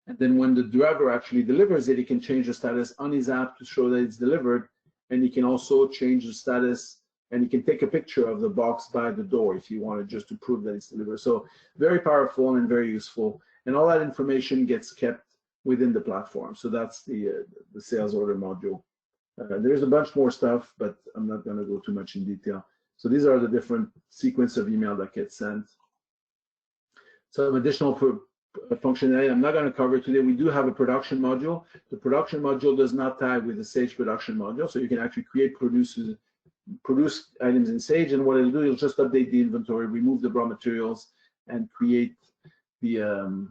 And then when the driver actually delivers it, he can change the status on his app to show that it's delivered. And he can also change the status, and he can take a picture of the box by the door if you wanted, just to prove that it's delivered. So very powerful and very useful. And all that information gets kept within the platform. So that's the sales order module. There's a bunch more stuff, but I'm not going to go too much in detail. So these are the different sequence of email that gets sent. Some additional functionality I'm not going to cover today. We do have a production module. The production module does not tie with the Sage production module, so you can actually produce items in Sage, and what it'll do, it'll just update the inventory, remove the raw materials, and create the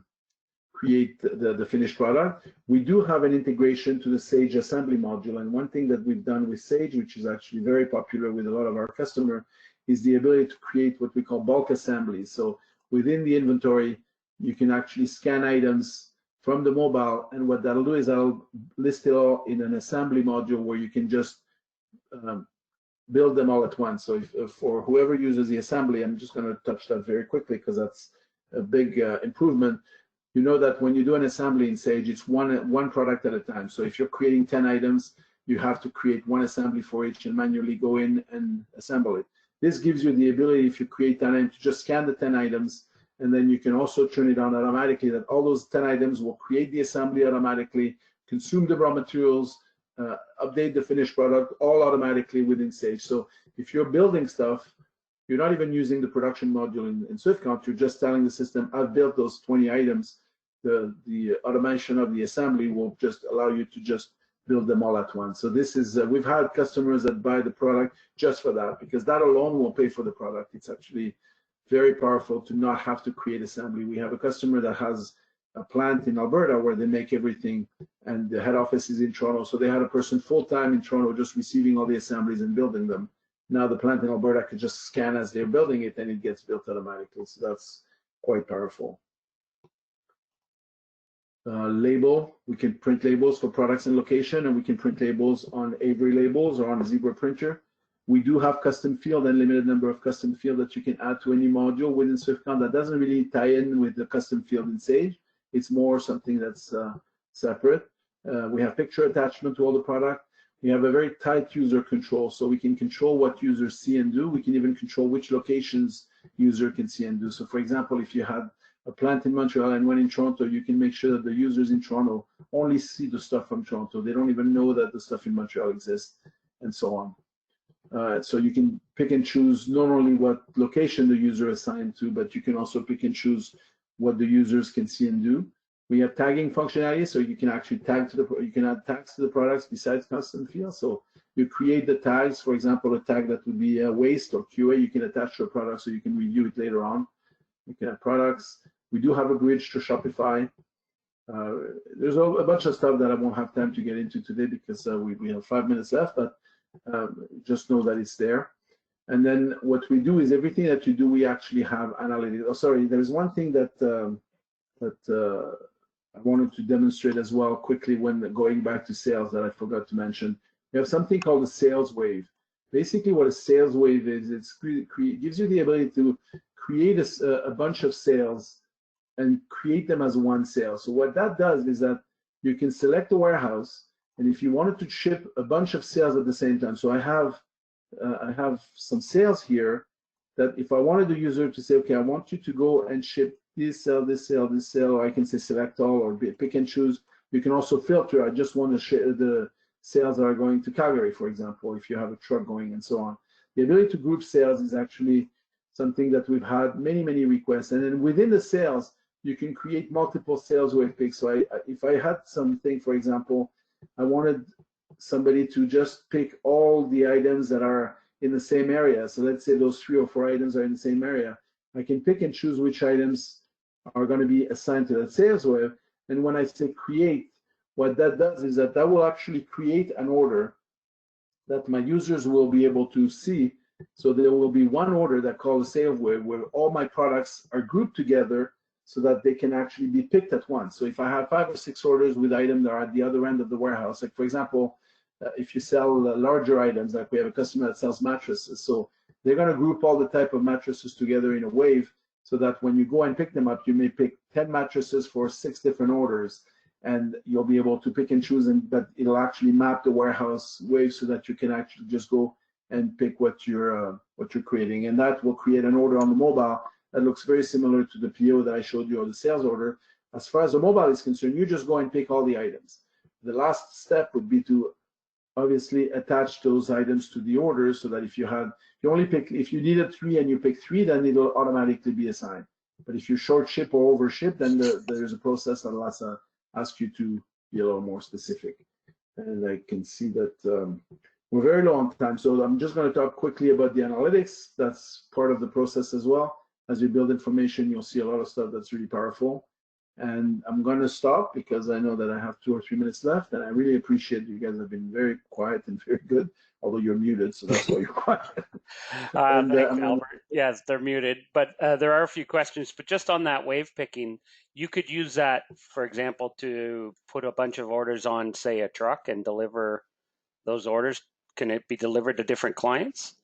finished product. We do have an integration to the Sage assembly module, and one thing that we've done with Sage, which is actually very popular with a lot of our customers, is the ability to create what we call bulk assemblies. So within the inventory, you can actually scan items from the mobile, and what that'll do is that'll list it all in an assembly module where you can just build them all at once. So if for whoever uses the assembly, I'm just going to touch that very quickly because that's a big improvement. You know that when you do an assembly in Sage, it's one product at a time. So if you're creating 10 items, you have to create one assembly for each and manually go in and assemble it. This gives you the ability, if you create 10 items, to just scan the 10 items, and then you can also turn it on automatically that all those 10 items will create the assembly automatically, consume the raw materials, update the finished product, all automatically within Sage. So if you're building stuff, you're not even using the production module in SwiftCount, you're just telling the system, I've built those 20 items. the automation of the assembly will just allow you to just build them all at once. So this is, we've had customers that buy the product just for that, because that alone will pay for the product. It's actually very powerful to not have to create assembly. We have a customer that has a plant in Alberta where they make everything, and the head office is in Toronto. So they had a person full-time in Toronto just receiving all the assemblies and building them. Now the plant in Alberta could just scan as they're building it, and it gets built automatically. So that's quite powerful. Label, we can print labels for products and location, and we can print labels on Avery labels or on a Zebra printer. We do have custom field and limited number of custom field that you can add to any module within SwiftCount. That doesn't really tie in with the custom field in Sage. It's more something that's separate. We have picture attachment to all the product. We have a very tight user control, so we can control what users see and do. We can even control which locations user can see and do. So for example, if you had a plant in Montreal and one in Toronto, you can make sure that the users in Toronto only see the stuff from Toronto. They don't even know that the stuff in Montreal exists, and so on. So you can pick and choose not only what location the user assigned to, but you can also pick and choose what the users can see and do. We have tagging functionality, so you can actually tag to you can add tags to the products besides custom fields. So you create the tags, for example, a tag that would be waste or QA, you can attach to a product so you can review it later on. You can have products. We do have a bridge to Shopify. There's a bunch of stuff that I won't have time to get into today because we have 5 minutes left, but just know that it's there. And then what we do is everything that you do, we actually have analytics. Oh, sorry, there's one thing that I wanted to demonstrate as well quickly when going back to sales that I forgot to mention. We have something called a sales wave. Basically, what a sales wave is, it gives you the ability to create a bunch of sales and create them as one sale. So what that does is that you can select a warehouse, and if you wanted to ship a bunch of sales at the same time, so I have some sales here that if I wanted the user to say, okay, I want you to go and ship this sale, this sale, this sale, or I can say select all or pick and choose. You can also filter. I just want to share the sales that are going to Calgary, for example, if you have a truck going and so on. The ability to group sales is actually something that we've had many, many requests. And then within the sales, you can create multiple sales wave picks. So if I had something, for example, I wanted somebody to just pick all the items that are in the same area. So let's say those 3 or 4 items are in the same area. I can pick and choose which items are going to be assigned to that sales wave. And when I say create, what that does is that will actually create an order that my users will be able to see. So there will be one order that called a sales wave where all my products are grouped together so that they can actually be picked at once. So if I have 5 or 6 orders with items that are at the other end of the warehouse, like for example, if you sell larger items, like we have a customer that sells mattresses, so they're going to group all the type of mattresses together in a wave so that when you go and pick them up, you may pick 10 mattresses for 6 different orders, and you'll be able to pick and choose, but it'll actually map the warehouse wave so that you can actually just go and pick what you're creating, and that will create an order on the mobile that looks very similar to the PO that I showed you or the sales order. As far as the mobile is concerned, you just go and pick all the items. The last step would be to obviously attach those items to the orders so that if you needed 3 and you pick 3, then it'll automatically be assigned. But if you short ship or over ship, then there's a process that will ask you to be a little more specific. And I can see that we're very low on time, so I'm just going to talk quickly about the analytics. That's part of the process as well. As you build information, you'll see a lot of stuff that's really powerful. And I'm going to stop because I know that I have 2 or 3 minutes left, and I really appreciate you guys have been very quiet and very good, although you're muted, so that's why you're quiet. Thanks, Albert. Yes, they're muted, but there are a few questions. But just on that wave picking, you could use that, for example, to put a bunch of orders on, say, a truck and deliver those orders. Can it be delivered to different clients?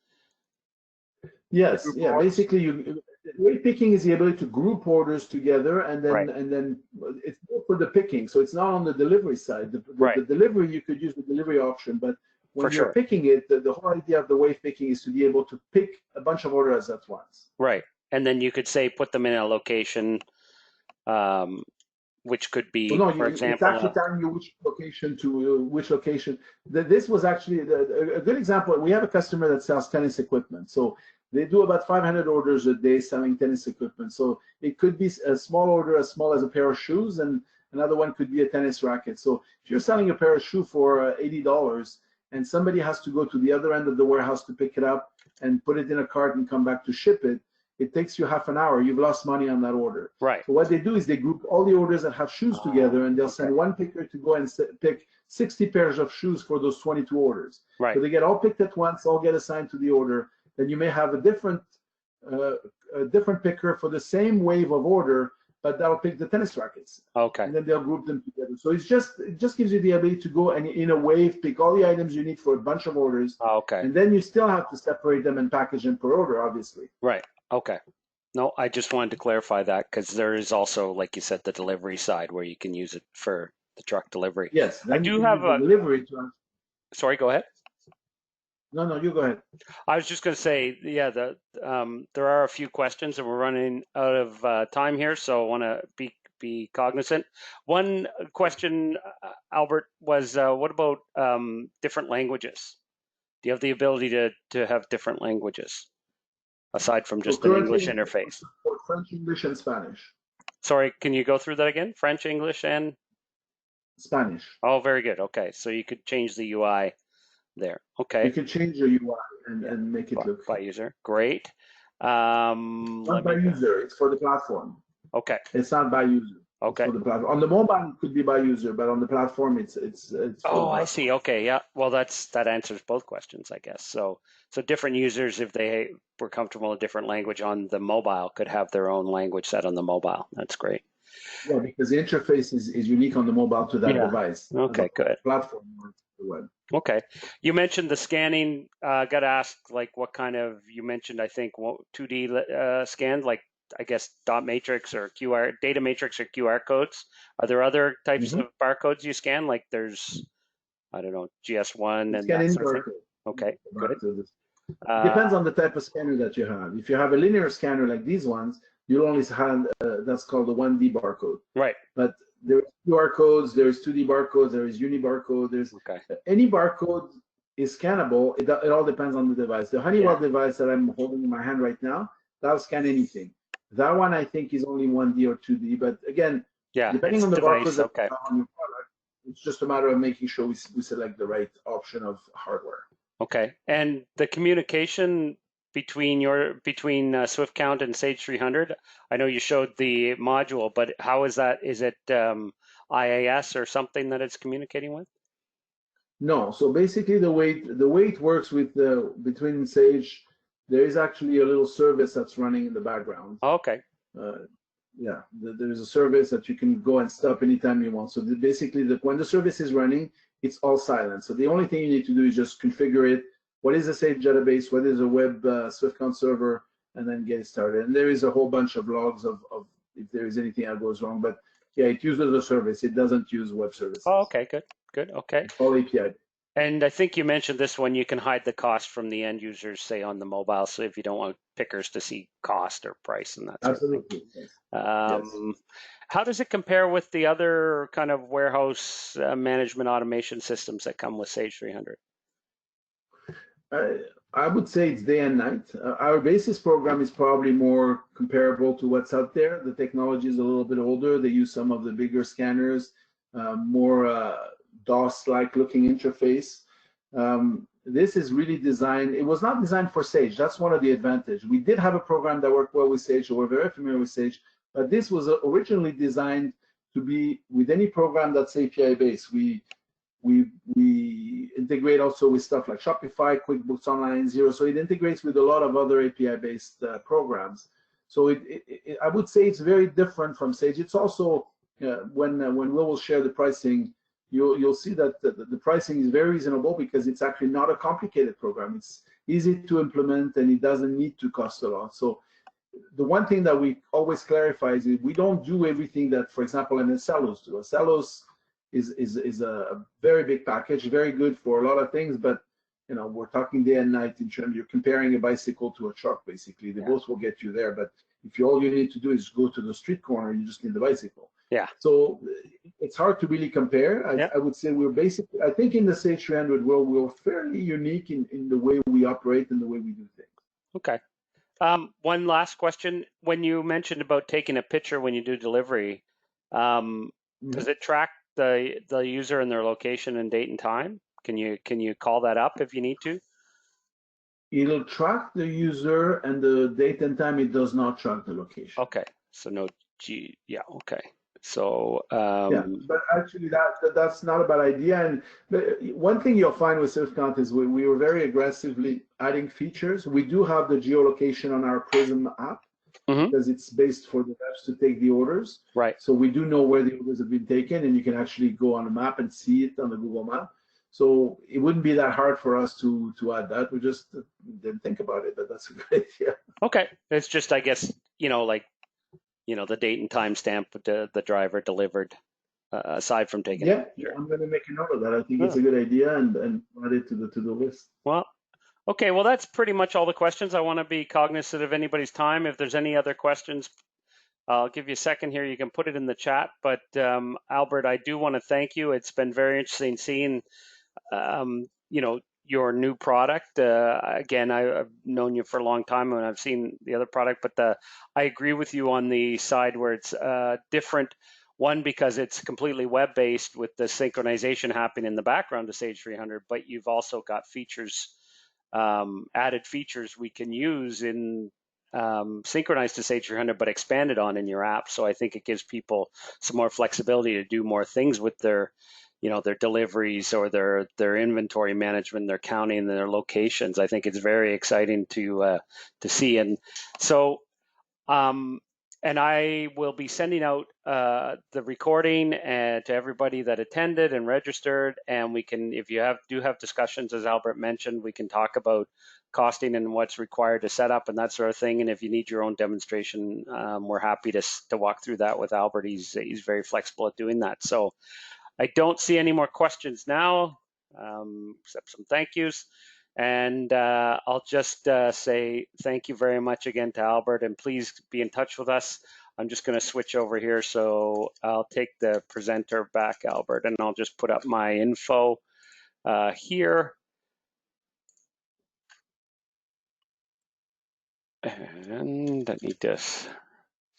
Yes, yeah. Basically, wave picking is the ability to group orders together, and then it's more for the picking. So it's not on the delivery side. The delivery, you could use the delivery option, but when you're picking it, the whole idea of the wave picking is to be able to pick a bunch of orders at once. Right, and then you could say put them in a location, which could be, for example, it's actually telling you which location to which location. This was actually a good example. We have a customer that sells tennis equipment. So They do about 500 orders a day selling tennis equipment. So it could be a small order as small as a pair of shoes, and another one could be a tennis racket. So if you're selling a pair of shoes for $80 and somebody has to go to the other end of the warehouse to pick it up and put it in a cart and come back to ship it, it takes you half an hour. You've lost money on that order. Right. So what they do is they group all the orders that have shoes together, and they'll send one picker to go and pick 60 pairs of shoes for those 22 orders. Right. So they get all picked at once, all get assigned to the order. Then you may have a different picker for the same wave of order, but that'll pick the tennis rackets. Okay. And then they'll group them together. So it just gives you the ability to go and in a wave pick all the items you need for a bunch of orders. Okay. And then you still have to separate them and package them per order, obviously. Right. Okay. No, I just wanted to clarify that because there is also, like you said, the delivery side where you can use it for the truck delivery. Yes. I do have a delivery. Sorry, go ahead. No, you go ahead. I was just going to say, yeah, there are a few questions and we're running out of time here, so I want to be cognizant. One question, Albert, was what about different languages? Do you have the ability to have different languages aside from just an English interface? For French, English, and Spanish. Sorry, can you go through that again? French, English, and Spanish. Oh, very good. Okay, so you could change the UI there. Okay. You can change your UI and make it look by user. Great. Not by user. It's for the platform. Okay. It's not by user. Okay. It's for the platform. On the mobile, it could be by user, but on the platform, it's. Oh, I see. Okay. Yeah. Well, that answers both questions, I guess. So different users, if they were comfortable with a different language on the mobile, could have their own language set on the mobile. That's great. Yeah, because the interface is unique on the mobile to that device. Okay. Good. Platform or the web. Okay. You mentioned the scanning. Got asked like what kind of, you mentioned, I think 2D scan, like I guess dot matrix or QR, data matrix or QR codes. Are there other types of barcodes you scan? Like there's, I don't know, GS1 and that sort of thing? Okay, good. Depends on the type of scanner that you have. If you have a linear scanner like these ones, you'll only have, that's called the 1D barcode. Right. But there's QR codes, there's 2D barcodes, there is UniBarcode, there's any barcode is scannable. It all depends on the device. The Honeywell device that I'm holding in my hand right now, that'll scan anything. That one I think is only 1D or 2D, but again, depending on the barcodes that you have on your product, it's just a matter of making sure we select the right option of hardware. Okay, and the communication between SwiftCount and Sage 300, I know you showed the module, but how is that? Is it IAS or something that it's communicating with? No, so basically the way it works with between Sage, there is actually a little service that's running in the background. Oh, okay. Yeah, there's a service that you can go and stop anytime you want. So basically, when the service is running, it's all silent. So the only thing you need to do is just configure it. What is a Sage database? What is a web SwiftCount server? And then get it started. And there is a whole bunch of logs of if there is anything that goes wrong. But yeah, it uses a service. It doesn't use web services. Oh, okay, good, okay. It's all API. And I think you mentioned this one, you can hide the cost from the end users, say on the mobile, so if you don't want pickers to see cost or price and that sort of thing. Yes. How does it compare with the other kind of warehouse management automation systems that come with Sage 300? I would say it's day and night. Our basis program is probably more comparable to what's out there. The technology is a little bit older. They use some of the bigger scanners, more DOS-like looking interface. This is really designed, it was not designed for Sage. That's one of the advantages. We did have a program that worked well with Sage, so we're very familiar with Sage, but this was originally designed to be with any program that's API-based. We integrate also with stuff like Shopify, QuickBooks Online, Xero, so it integrates with a lot of other API-based programs. So I would say it's very different from Sage. It's also, when we will share the pricing, you'll see that the pricing is very reasonable because it's actually not a complicated program. It's easy to implement and it doesn't need to cost a lot. So the one thing that we always clarify is we don't do everything that, for example, an Accelos do. Accelos is a very big package, very good for a lot of things, but we're talking day and night in terms, you're comparing a bicycle to a truck, basically. They both will get you there, but if all you need to do is go to the street corner, you just need the bicycle. Yeah. So it's hard to really compare. I would say we're basically, I think in the Sage 300 world, we're fairly unique in the way we operate and the way we do things. Okay. One last question. When you mentioned about taking a picture when you do delivery, does it track the user and their location and date and time? Can you call that up if you need to? It'll track the user and the date and time. It does not track the location. Okay, so no G. Yeah. Okay. So Yeah, but actually that's not a bad idea. And but one thing you'll find with SwiftCount is we were very aggressively adding features. We do have the geolocation on our Prism app mhm, because it's based for the reps to take the orders. right. So we do know where the orders have been taken, and you can actually go on a map and see it on the Google map. So it wouldn't be that hard for us to add that. We just didn't think about it, but that's a great idea. Okay. It's just, I guess, like, the date and time stamp the driver delivered, aside from taking a Yeah, picture. I'm going to make a note of that. I think it's Oh, a good idea and add it to the to-do list. well, okay. Well, that's pretty much all the questions. I want to be cognizant of anybody's time. If there's any other questions, I'll give you a second here. You can put it in the chat. But Albert, I do want to thank you. It's been very interesting seeing, your new product. Again, I've known you for a long time and I've seen the other product, but I agree with you on the side where it's different. One, because it's completely web-based with the synchronization happening in the background to Sage 300, but you've also got features, added features we can use in synchronized to Sage 300, but expanded on in your app. So I think it gives people some more flexibility to do more things with their deliveries or their inventory management, their counting, their locations. I think it's very exciting to see. And so, and I will be sending out the recording to everybody that attended and registered. And we can, if you do have discussions, as Albert mentioned, we can talk about costing and what's required to set up and that sort of thing. And if you need your own demonstration, we're happy to walk through that with Albert. He's very flexible at doing that. So I don't see any more questions now, except some thank yous. And I'll just say thank you very much again to Albert, and please be in touch with us. I'm just going to switch over here. So I'll take the presenter back, Albert, and I'll just put up my info here. And I need this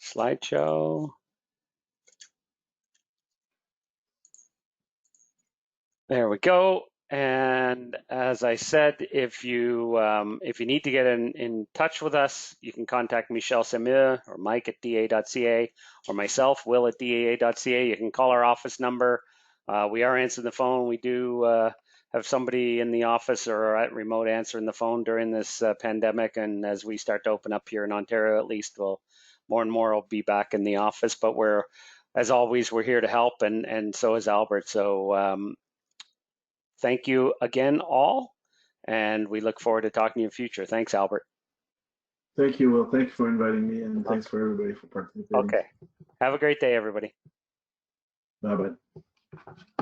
slideshow. There we go. And as I said, if you need to get in touch with us, you can contact Michel Semur or Mike at da.ca or myself, Will at daa.ca. You can call our office number. We are answering the phone. We do have somebody in the office or at remote answering the phone during this pandemic. And as we start to open up here in Ontario, at least, more and more will be back in the office. But as always, we're here to help, and so is Albert. So thank you again, all, and we look forward to talking to you in the future. Thanks, Albert. Thank you, Will. Thank you for inviting me, and thanks for everybody for participating. Okay. Have a great day, everybody. Bye-bye.